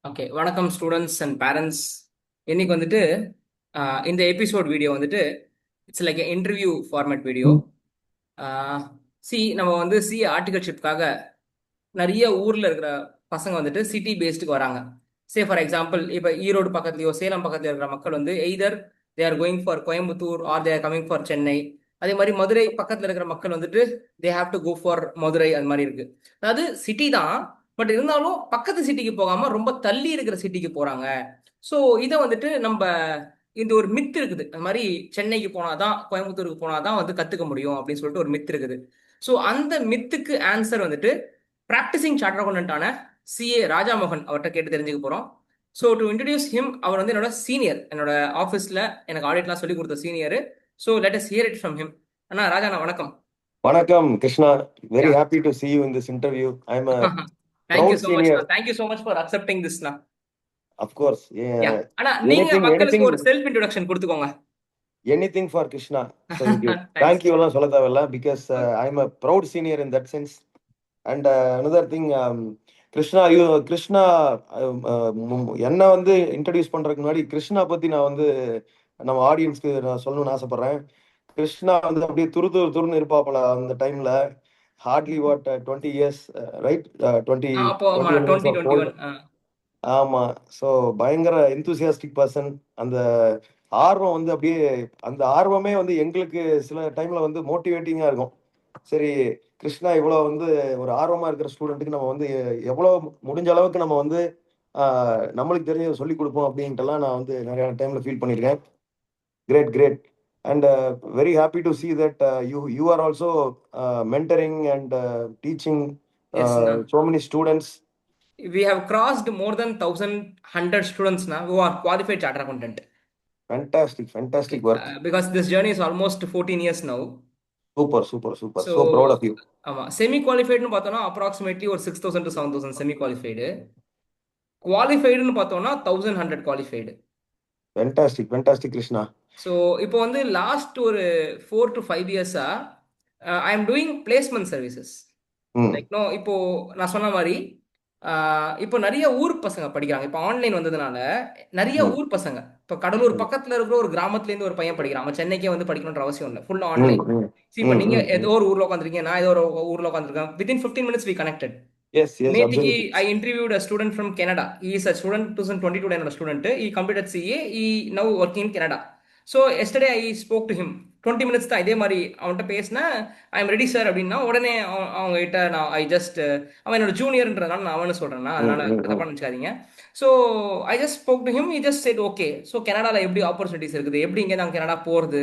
Okay, வணக்கம் students and parents. இன்னைக்கு வந்துட்டு இந்த எபிசோட் வீடியோ வந்துட்டு it's like interview format video. நம்ம வந்து ஆர்டிகல்ஷிப்காக நிறைய ஊர்ல இருக்கிற பசங்க வந்துட்டு சிட்டி பேஸ்டுக்கு வராங்க. ஃபார் எக்ஸாம்பிள், இப்போ ஈரோடு பக்கத்துலயோ சேலம் பக்கத்துல இருக்கிற மக்கள் வந்து either they are going for Coimbatore or they are coming for Chennai. அதே மாதிரி மதுரை பக்கத்துல இருக்கிற மக்கள் வந்துட்டு they have to go for Madurai. அது மாதிரி இருக்கு. அதாவது சிட்டி தான், பட் இருந்தாலும் பக்கத்து சிட்டிக்கு போகாம ரொம்ப தள்ளி இருக்கிற சிட்டிக்கு போறாங்க. ஸோ இதை வந்துட்டு நம்ம இந்த ஒரு மித் இருக்குது. அது மாதிரி சென்னைக்கு போனாதான் கோயம்புத்தூருக்கு போனாதான் வந்து கத்துக்க முடியும் அப்படின்னு சொல்லிட்டு ஒரு மித் இருக்குது. ஸோ அந்த மித்துக்கு ஆன்சர் வந்துட்டு பிராக்டிசிங் சார்ட்டர் அக்கௌண்டன்டான சிஏ ராஜாமோகன் அவர்கிட்ட கேட்டு தெரிஞ்சுக்க போறோம். ஸோ டு இன்ட்ரடியூஸ் ஹிம், அவர் வந்து என்னோட சீனியர், என்னோட ஆஃபீஸில் எனக்கு ஆடிட்லாம் சொல்லி கொடுத்த senior. So let us hear it from him. அண்ணா ராஜாண்ணா, வணக்கம். வணக்கம் Krishna. Very Yeah. happy to see you in this interview. I'm a Thank you proud so much. senior. Thank you so much for accepting this. Of course. Yeah. அண்ணா, நீங்க Anything, மக்களுக்கு anything, ஒரு self introduction கொடுத்துக்கோங்க. anything for Krishna. So Thanks. thank you எல்லாம் சொல்ல தேவையில்ல because I'm a proud senior in that sense. And another thing, Krishna என்ன வந்து introduce பண்றதுக்கு முன்னாடி கிருஷ்ணா பத்தி நான் வந்து நம்ம ஆடியன்ஸ்க்கு நான் சொல்லணும்னு ஆசைப்படுறேன். கிருஷ்ணா வந்து அப்படியே துருன்னு இருப்பாப்புல அந்த டைம்ல. Hartley what 20 years, right? 20 அப்போ 21 years of old. 2021. ஆமா. ஸோ பயங்கர enthusiastic பர்சன். அந்த ஆர்வம் வந்து அப்படியே, அந்த ஆர்வமே வந்து எங்களுக்கு சில டைம்ல வந்து மோட்டிவேட்டிங்கா இருக்கும். சரி, கிருஷ்ணா இவ்வளோ வந்து ஒரு ஆர்வமா இருக்கிற ஸ்டூடெண்ட்டுக்கு நம்ம வந்து எவ்வளோ முடிஞ்ச அளவுக்கு நம்ம வந்து நம்மளுக்கு தெரிஞ்சதை சொல்லிக் கொடுப்போம் அப்படின்ட்டுலாம் நான் வந்து நிறைய டைம்ல ஃபீல் பண்ணியிருக்கேன். Great, great. And very happy to see that you are also mentoring and teaching Yes, Anna. so many students. We have crossed more than 1,100 students now who are qualified charter accountant. Fantastic, Okay. fantastic work. Because this journey is almost 14 years now. Super, super, super. So So proud of you. ஆமாம், semi குவாலிஃபைடுன்னு பார்த்தோம்னா approximately ஒரு 6,000 to 7,000 semi qualified. குவாலிஃபைடுன்னு பார்த்தோம்னா 1,100 qualified. Fantastic, fantastic, Krishna. So இப்போ வந்து last ஒரு 4 to 5 இயர்ஸா I am doing placement services. Like know, இப்போ நான் சொன்ன மாதிரி இப்போ நிறைய ஊர் பசங்க படிக்கிறாங்க. இப்போ ஆன்லைன் வந்ததுனால நிறைய ஊர் பசங்க, இப்போ கடலூர் பக்கத்துல இருக்கிற ஒரு கிராமத்துல இருந்து ஒரு பையன் படிக்கிறான். அவன் சென்னைக்கே வந்து படிக்கணுன்ற அவசியம் இல்லை, ஃபுல்லா ஆன்லைன். இப்போ நீங்க ஏதோ ஒரு ஊர்ல உட்காந்துருக்கீங்க, நான் ஏதோ ஒரு ஊர்ல உட்காந்துருக்கேன். Within 15 minutes we connected. Yes, yes, நேத்திக்கு absolutely. I interviewed a student from Canada. He is a student 2022 என்னோட student. He completed CA. He now working in Canada. So yesterday I spoke to him. 20 minutes தான். இதே மாதிரி அவன்கிட்ட பேசினேன். I am ready sir அப்படின்னா உடனே அவங்க கிட்ட நான் அவன் என்னோட ஜூனியர்ன்றதுனால நான் அவனு சொல்றேன்னா, அதனால தப்பா நினைச்சுக்காதீங்க. So I just spoke to him. He just said okay. So கனடால எப்படி ஆப்பர்ச்சுனிட்டிஸ் இருக்குது, எப்படி இங்கே நாங்கள் கனடா போகிறது,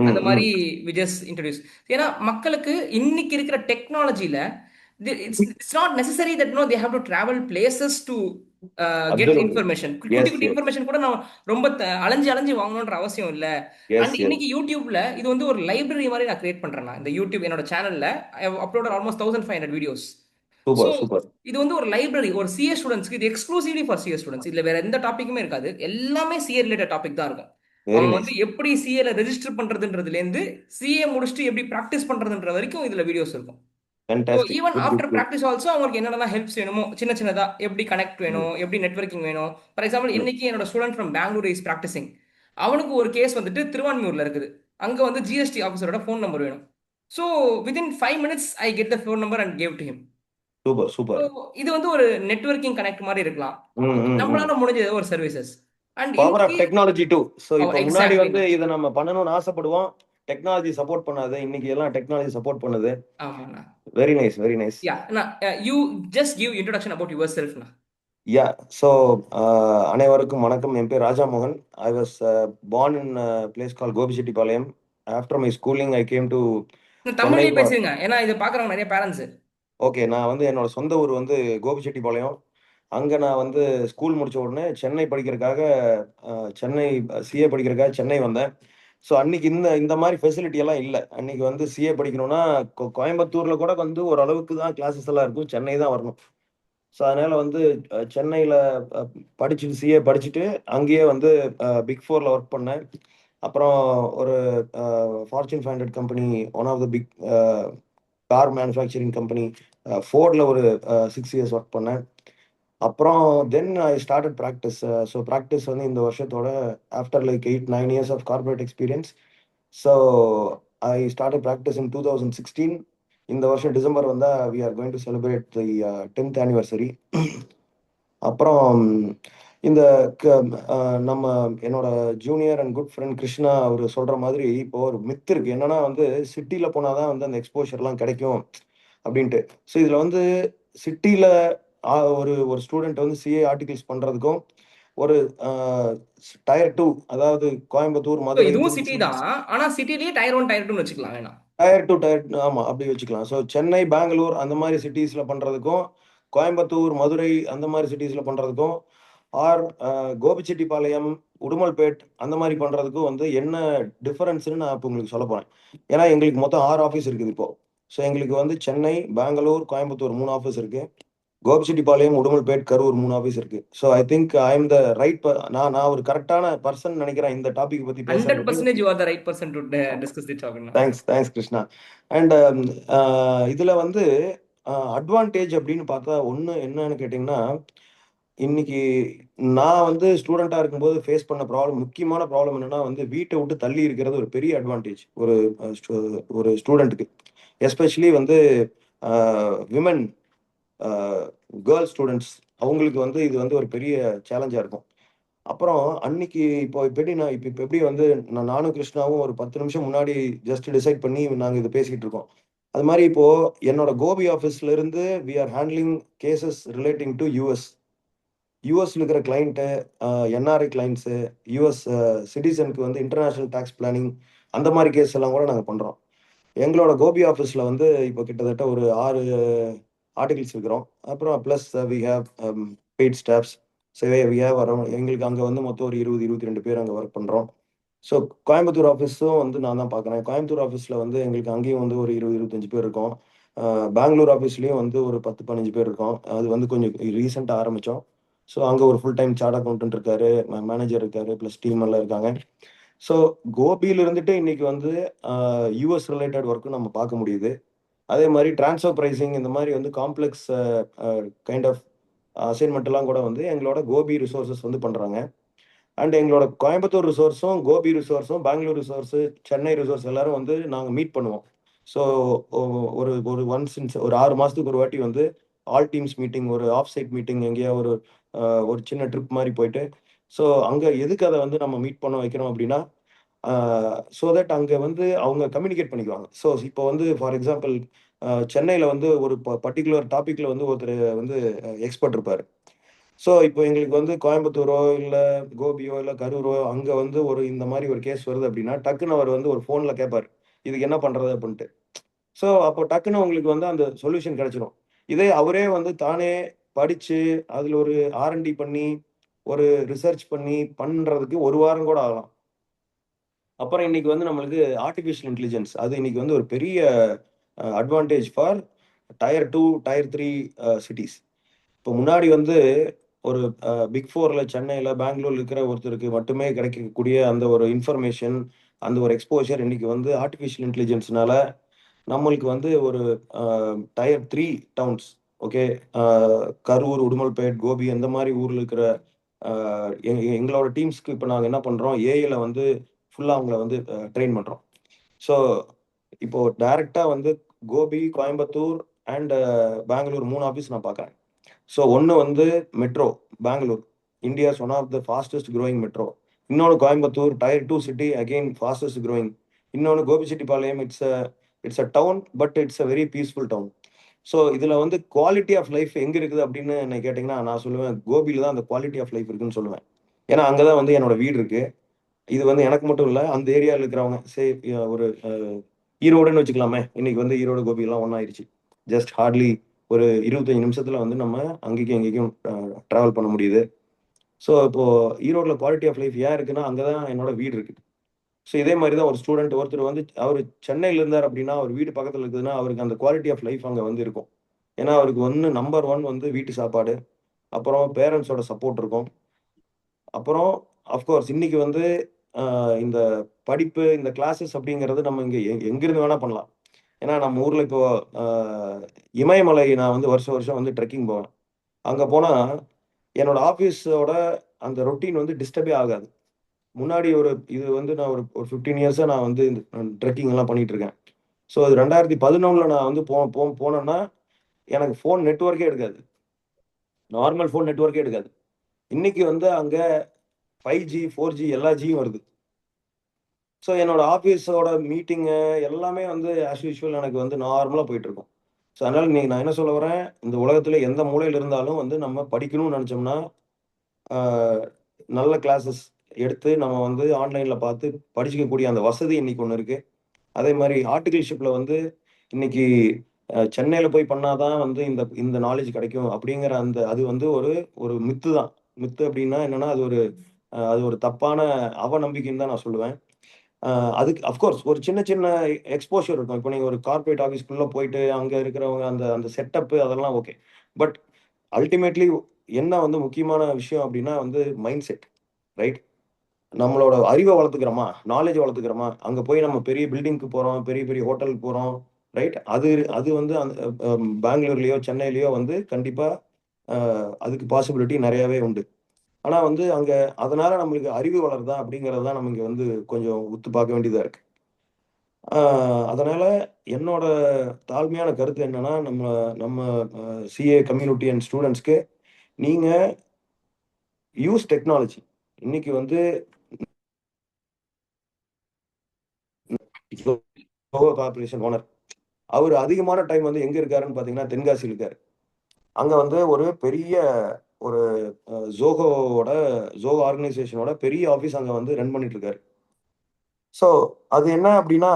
அந்த மாதிரி வி ஜஸ்ட் இன்ட்ரடியூஸ். ஏன்னா மக்களுக்கு இன்னைக்கு இருக்கிற டெக்னாலஜியில it's not necessary that they have to travel places to get Absolutely. information. Yes, குட்டி yes. இன்ஃபர்மேஷன் கூட நான் ரொம்ப அலைஞ்சு வாங்கணுன்ற அவசியம் இல்ல. Yes, and yes. இன்னைக்கு யூடியூப்ல இது வந்து ஒரு லைப்ரரி மாதிரி நான் கிரியேட் பண்றேன். இந்த யூடியூப் என்னோட சேனல்ல I have uploaded almost 1,500 videos. Super, so super. இது வந்து ஒரு லைப்ரரி, ஒரு சிஏ ஸ்டூடெண்ட்ஸ்க்கு. இது எக்ஸ்க்ளூசிவ்லி ஃபார் சிஏ ஸ்டூடெண்ட்ஸ். இதுல வேற எந்த டாபிக்குமே இருக்காது. எல்லாமே சிஏ ரிலேட்டட் டாபிக் தான் இருக்கும். Very அவங்க nice. வந்து எப்படி சிஏல ரெஜிஸ்டர் பண்றதுன்றதுல இருந்து சிஏ முடிச்சுட்டு எப்படி பிராக்டிஸ் பண்றதுன்ற வரைக்கும் இதுல வீடியோஸ் இருக்கும். So Fantastic. Even Good, good, after good. Practice also அவங்களுக்கு என்னென்ன ஹெல்ப்ஸ் வேணுமோ சின்னதா, எப்படி கனெக்ட் வேணும், எப்படி நெட்வொர்க்கிங் வேணும். ஃபார் எக்ஸாம்பிள், இன்னைக்கு என்னோட student from Bangalore is practising. அவனுக்கு ஒரு கேஸ் வந்துட்டு திருவான்மியூர்ல இருக்குது. அங்க வந்து ஜிஎஸ்டி ஆஃபீஸரோட ஃபோன் நம்பர் வேணும். So within 5 minutes I get the phone number and gave to him. Super, super. இது வந்து ஒரு நெட்வொர்க்கிங் கனெக்ட் மாதிரி இருக்கலாம். நம்மளால முடிஞ்ச ஒரு services. And power of technology too. So இப்போ முன்னாடி வந்து எக்ஸாக்ட்லி இதை நம்ம பண்ணணும்னு ஆசைப்படுவோம், டெக்னாலஜி சப்போர்ட் பண்ணாது. இன்னைக்கு எல்லாம் டெக்னாலஜி சப்போர்ட் பண்ணுது. ஆமாண்ணா. Very nice, very nice. Yeah you just give introduction about your செல்ஃப்ண்ணா. யா. ஸோ அனைவருக்கும் வணக்கம். என் பேர் Rajamohan. I was born in place call Gobichettipalayam. After my schooling I came to Chennai. தமிழ்லயே பேசுங்க, ஏன்னா இதை பாக்குறவங்க நிறைய பேரண்ட்ஸ். ஓகே, நான் வந்து என்னோட சொந்த ஊர் வந்து கோபிச்செட்டிப்பாளையம். அங்கே நான் வந்து ஸ்கூல் முடிச்ச உடனே சென்னை படிக்கிறதுக்காக, சென்னை சிஏ படிக்கிறதுக்காக சென்னை வந்தேன். ஸோ அன்னைக்கு இந்த இந்த மாதிரி ஃபெசிலிட்டி எல்லாம் இல்லை. அன்னைக்கு வந்து சிஏ படிக்கணும்னா கோயம்புத்தூர்ல கூட வந்து ஓரளவுக்கு தான் கிளாஸஸ் எல்லாம் இருக்கும், சென்னை தான் வரணும். ஸோ அதனால வந்து சென்னையில் படிச்சுட்டு சிஏ படிச்சுட்டு அங்கேயே வந்து பிக் ஃபோரில் ஒர்க் பண்ணேன். அப்புறம் ஒரு fortune 500 company, one of the big car manufacturing company ஃபோர்டில் ஒரு 6 years ஒர்க் பண்ணேன். அப்புறம் then I started practice. So practice வந்து இந்த வருஷத்தோட after like 8-9 years of corporate experience. So I started practice in 2016. இந்த வருஷம் டிசம்பர் வந்தால் we are going to celebrate the 10th anniversary. அப்புறம் இந்த நம்ம என்னோட junior and good friend Krishna அவர் சொல்ற மாதிரி இப்போ ஒரு மித் இருக்கு. என்னன்னா வந்து சிட்டியில் போனாதான் வந்து அந்த எக்ஸ்போஷர்லாம் கிடைக்கும் அப்படின்ட்டு. ஸோ இதில் வந்து சிட்டியில் ஒரு ஒரு ஸ்டூடெண்ட் வந்து சிஏ ஆர்டிகல்ஸ் பண்ணுறதுக்கும் ஒரு டயர் 2, அதாவது கோயம்புத்தூர், ஸோ மதுரை, இதுவும் சிட்டி திருச்சி. தான், ஆனா சிட்டிலேயே டயர் 1 டயர் 2 வச்சுக்கலாம் வேணாம். டயர் 2 ஆமாம் அப்படி வச்சுக்கலாம். ஸோ சென்னை, பெங்களூர் அந்த மாதிரி சிட்டிஸில் பண்ணுறதுக்கும், கோயம்புத்தூர், மதுரை அந்த மாதிரி சிட்டிஸில் பண்ணுறதுக்கும், ஆர் கோபிச்செட்டிப்பாளையம், உடுமல்பேட் அந்த மாதிரி பண்ணுறதுக்கும் வந்து என்ன டிஃபரன்ஸ்னு நான் இப்போ உங்களுக்கு சொல்ல போகிறேன். ஏன்னா எங்களுக்கு மொத்தம் 6 ஆஃபீஸ் இருக்குது இப்போ. ஸோ எங்களுக்கு வந்து சென்னை, பெங்களூர், கோயம்புத்தூர் 3 ஆஃபீஸ் இருக்குது. கோபிச்செட்டிப்பாளையம், உடுமல்பேட், கரூர் 3 ஆஃபீஸ் இருக்கு. So I think I am the right. நான் ஒரு கரெக்டான பர்சன் நினைக்கிறேன் இந்த டாபிக் பற்றி பேசுறதுக்கு. 100% you are the right person to discuss the topic நவ. தேங்க்ஸ் கிருஷ்ணா. அண்ட் இதில் வந்து அட்வான்டேஜ் அப்படின்னு பார்த்தா ஒன்று என்னன்னு கேட்டிங்கன்னா, இன்னைக்கு நான் வந்து ஸ்டூடெண்ட்டாக இருக்கும்போது ஃபேஸ் பண்ண ப்ராப்ளம், முக்கியமான ப்ராப்ளம் என்னன்னா வந்து வீட்டை விட்டு தள்ளி இருக்கிறது ஒரு பெரிய அட்வான்டேஜ் ஒரு ஸ்டூடெண்ட்டுக்கு. எஸ்பெஷலி வந்து விமன் கேர்ள் ஸ்டூடெண்ட்ஸ் அவங்களுக்கு வந்து இது வந்து ஒரு பெரிய சேலஞ்சாக இருக்கும். அப்புறம் அன்னைக்கு இப்போ எப்படி இப்போ எப்படி வந்து நானும் கிருஷ்ணாவும் ஒரு 10 நிமிஷம் முன்னாடி ஜஸ்ட் டிசைட் பண்ணி நாங்கள் இது பேசிக்கிட்டு இருக்கோம். அது மாதிரி இப்போ என்னோட கோபி ஆஃபீஸ்ல இருந்து we are handling cases relating to யூஎஸ்ல இருக்கிற கிளைண்ட்டு, என்ஆர்ஐ கிளைண்ட்ஸு, யூஎஸ் சிட்டிசனுக்கு வந்து இன்டர்நேஷனல் டேக்ஸ் பிளானிங் அந்த மாதிரி கேஸ் எல்லாம் கூட நாங்கள் பண்ணுறோம். எங்களோட கோபி ஆஃபீஸில் வந்து இப்போ கிட்டத்தட்ட ஒரு 6 ஆர்டிகிள்ஸ் இருக்கிறோம். அப்புறம் plus we have paid staffs. சரி வி ஹேவ் அரௌண்ட் எங்களுக்கு அங்கே வந்து மொத்தம் ஒரு 20-22 பேர் அங்கே ஒர்க் பண்ணுறோம். ஸோ கோயம்புத்தூர் ஆஃபீஸும் வந்து நான் தான் பார்க்குறேன். கோயம்புத்தூர் ஆஃபீஸில் வந்து எங்களுக்கு அங்கேயும் வந்து ஒரு 20-25 பேர் இருக்கோம். பெங்களூர் ஆஃபீஸ்லேயும் வந்து ஒரு 10-15 பேர் இருக்கோம். அது வந்து கொஞ்சம் ரீசெண்டாக ஆரம்பித்தோம். ஸோ அங்கே ஒரு ஃபுல் டைம் சார்ட் அக்கௌண்டன்ட் இருக்காரு, மேனேஜர் இருக்காரு, ப்ளஸ் டீம் எல்லாம் இருக்காங்க. ஸோ கோபியில் இருந்துட்டு இன்னைக்கு வந்து யூஎஸ் ரிலேட்டட் ஒர்க்கும் நம்ம பார்க்க முடியுது. அதே மாதிரி ட்ரான்ஸ்ஃபர் ப்ரைசிங் இந்த மாதிரி வந்து காம்ப்ளெக்ஸ் கைண்ட் ஆஃப் அசைன்மெண்ட் எல்லாம் கூட வந்து எங்களோட கோபி ரிசோர்ஸஸ் வந்து பண்ணுறாங்க. அண்ட் எங்களோட கோயம்புத்தூர் ரிசோர்ஸும், கோபி ரிசோர்ஸும், பெங்களூர் ரிசோர்ஸு, சென்னை ரிசோர்ஸ் எல்லாரும் வந்து நாங்கள் மீட் பண்ணுவோம். ஸோ ஒரு ஒரு ஒன்ஸ் ஒரு 6 மாதத்துக்கு ஒரு வாட்டி வந்து ஆல் டீம்ஸ் மீட்டிங், ஒரு ஆஃப் சைட் மீட்டிங், எங்கேயா ஒரு சின்ன ட்ரிப் மாதிரி போயிட்டு, ஸோ அங்கே எதுக்கு அதை வந்து நம்ம மீட் பண்ண வைக்கிறோம் அப்படின்னா, ஸோ தட் அங்கே வந்து அவங்க கம்யூனிகேட் பண்ணிக்குவாங்க. ஸோ இப்போ வந்து ஃபார் எக்ஸாம்பிள் சென்னையில் வந்து ஒரு பர்டிகுலர் டாப்பிக்கில் வந்து ஒருத்தர் வந்து எக்ஸ்பர்ட் இருப்பார். ஸோ இப்போ எங்களுக்கு வந்து கோயம்புத்தூரோ இல்லை கோபியோ இல்லை கரூரோ அங்கே வந்து இந்த மாதிரி ஒரு கேஸ் வருது அப்படின்னா டக்குன்னு அவர் வந்து ஒரு ஃபோனில் கேட்பார், இதுக்கு என்ன பண்ணுறது அப்படின்ட்டு. ஸோ அப்போ டக்குன்னு உங்களுக்கு வந்து அந்த சொல்யூஷன் கிடைச்சிடும். இதே அவரே வந்து தானே படித்து அதில் ஒரு ஆர்என்டி பண்ணி ஒரு ரிசர்ச் பண்ணி பண்ணுறதுக்கு 1 வாரம் கூட ஆகலாம். அப்புறம் இன்னைக்கு வந்து நம்மளுக்கு ஆர்டிஃபிஷியல் இன்டெலிஜென்ஸ் அது இன்னைக்கு வந்து ஒரு பெரிய advantage for tier 2, tier 3 cities. இப்போ முன்னாடி வந்து ஒரு பிக் ஃபோரில் சென்னையில், பெங்களூர்ல இருக்கிற ஒருத்தருக்கு மட்டுமே கிடைக்கக்கூடிய அந்த ஒரு இன்ஃபர்மேஷன், அந்த ஒரு எக்ஸ்போஷர் இன்னைக்கு வந்து ஆர்டிஃபிஷியல் இன்டெலிஜென்ஸ்னால நம்மளுக்கு வந்து ஒரு tier 3 towns, okay, Karur, Udumalpet, Gobi அந்த மாதிரி ஊரில் இருக்கிற எங்களோட டீம்ஸ்க்கு இப்போ நாங்கள் என்ன பண்ணுறோம், ஏஐல வந்து ஃபுல்லாக அவங்கள வந்து ட்ரெயின் பண்ணுறோம். ஸோ இப்போ டைரெக்டாக வந்து கோபி, கோயம்புத்தூர் அண்ட் பெங்களூர் 3 ஆஃபீஸ் நான் பார்க்குறேன். ஸோ ஒன்று வந்து metro Bangalore, India's one of the fastest growing metro. இன்னொன்று Coimbatore tier 2 city, again fastest growing. இன்னொன்று Gobichettipalayam, it's a town but it's a very peaceful town. So இதில் வந்து குவாலிட்டி ஆஃப் லைஃப் எங்கே இருக்குது அப்படின்னு என்ன கேட்டிங்கன்னா, நான் சொல்லுவேன் கோபியில் தான் அந்த குவாலிட்டி ஆஃப் லைஃப் இருக்குன்னு சொல்லுவேன். ஏன்னா அங்கே தான் வந்து என்னோட வீடு இருக்குது. இது வந்து எனக்கு மட்டும் இல்லை, அந்த ஏரியாவில் இருக்கிறவங்க ஒரு ஈரோடுன்னு வச்சுக்கலாமே. இன்னைக்கு வந்து ஈரோடு கோபி எல்லாம் ஒன்றாயிருச்சு. ஜஸ்ட் ஹார்ட்லி ஒரு 25 நிமிஷத்துல வந்து நம்ம அங்கேயும் எங்கேயும் ட்ராவல் பண்ண முடியுது. ஸோ இப்போ ஈரோடில் குவாலிட்டி ஆஃப் லைஃப் ஏன் இருக்குன்னா அங்கே தான் என்னோட வீடு இருக்குது. ஸோ இதே மாதிரி தான் ஒரு ஸ்டூடெண்ட் ஒருத்தர் வந்து அவர் சென்னையில் இருந்தார் அப்படின்னா, அவர் வீடு பக்கத்தில் இருக்குதுன்னா அவருக்கு அந்த குவாலிட்டி ஆஃப் லைஃப் அங்கே வந்து இருக்கும். ஏன்னா அவருக்கு நம்பர் 1 வந்து வீட்டு சாப்பாடு, அப்புறம் பேரண்ட்ஸோட சப்போர்ட் இருக்கும். அப்புறம் அஃப்கோர்ஸ் இன்னைக்கு வந்து இந்த படிப்பு, இந்த கிளாஸஸ் அப்படிங்கிறது நம்ம இங்கே எங்கிருந்து வேணா பண்ணலாம். ஏன்னா நம்ம ஊரில் இப்போ இமயமலை நான் வந்து வருஷம் வருஷம் வந்து ட்ரெக்கிங் போவேன். அங்கே போனால் என்னோட ஆஃபீஸோட அந்த ரொட்டீன் வந்து டிஸ்டர்பே ஆகாது. முன்னாடி இது வந்து நான் ஒரு 15 இயர்ஸாக நான் வந்து இந்த ட்ரெக்கிங் எல்லாம் பண்ணிட்டு இருக்கேன். ஸோ அது 2011 நான் வந்து போனேன்னா எனக்கு ஃபோன் நெட்ஒர்க்கே எடுக்காது. நார்மல் ஃபோன் நெட்ஒர்க்கே எடுக்காது. இன்னைக்கு வந்து அங்கே 5G 4G எல்லா ஜியும் வருது. ஸோ என்னோட ஆஃபீஸோட மீட்டிங்கு எல்லாமே வந்து ஆஸ் யூஷுவல் எனக்கு வந்து நார்மலாக போயிட்டு இருக்கும். ஸோ அதனால இன்னைக்கு நான் என்ன சொல்ல வரேன், இந்த உலகத்துல எந்த மூலையில் இருந்தாலும் வந்து நம்ம படிக்கணும்னு நினச்சோம்னா நல்ல கிளாஸஸ் எடுத்து நம்ம வந்து ஆன்லைனில் பார்த்து படிச்சுக்கக்கூடிய அந்த வசதி இன்னைக்கு ஒன்று இருக்கு. அதே மாதிரி ஆர்டிகல்ஷிப்பில் வந்து இன்னைக்கு சென்னையில் போய் பண்ணாதான் வந்து இந்த இந்த நாலேஜ் கிடைக்கும் அப்படிங்கிற அந்த அது வந்து ஒரு ஒரு மித்து தான். மித்து அப்படின்னா என்னன்னா அது ஒரு தப்பான அவநம்பிக்கைன்னு தான் நான் சொல்லுவேன். அதுக்கு அஃப்கோர்ஸ் ஒரு சின்ன சின்ன எக்ஸ்போஷர் இருக்கும். இப்போ நீங்கள் ஒரு கார்பரேட் ஆஃபீஸ்க்குள்ளே போயிட்டு அங்கே இருக்கிறவங்க அந்த அந்த செட்டப்பு அதெல்லாம் ஓகே. பட் அல்டிமேட்லி என்ன வந்து முக்கியமான விஷயம் அப்படின்னா வந்து மைண்ட் செட், ரைட்? நம்மளோட அறிவை வளர்த்துக்கிறோமா, நாலேஜ் வளர்த்துக்கிறோமா, அங்கே போய் நம்ம பெரிய பில்டிங்க்கு போகிறோம், பெரிய பெரிய ஹோட்டலுக்கு போகிறோம், ரைட்? அது அது வந்து அந்த பெங்களூர்லேயோ சென்னையிலையோ வந்து கண்டிப்பாக அதுக்கு பாசிபிலிட்டி நிறையாவே உண்டு. ஆனால் வந்து அங்கே அதனால நம்மளுக்கு அறிவு வளருதா அப்படிங்கிறது தான் நம்ம இங்கே வந்து கொஞ்சம் உத்து பார்க்க வேண்டியதாக இருக்கு. அதனால என்னோட தாழ்மையான கருத்து என்னன்னா, நம்ம நம்ம சிஏ கம்யூனிட்டி அண்ட் ஸ்டூடெண்ட்ஸ்க்கு நீங்க யூஸ் டெக்னாலஜி. இன்னைக்கு வந்து கார்பரேஷன் ஓனர் அவர் அதிகமான டைம் வந்து எங்க இருக்காருன்னு பாத்தீங்கன்னா தென்காசி இருக்காரு. அங்க வந்து ஒரு பெரிய ஒரு ஜோகோவோட ஜோகோ ஆர்கனைசேஷனோட பெரிய ஆஃபீஸ் அங்க வந்து ரன் பண்ணிட்டு இருக்காரு. ஸோ அது என்ன அப்படின்னா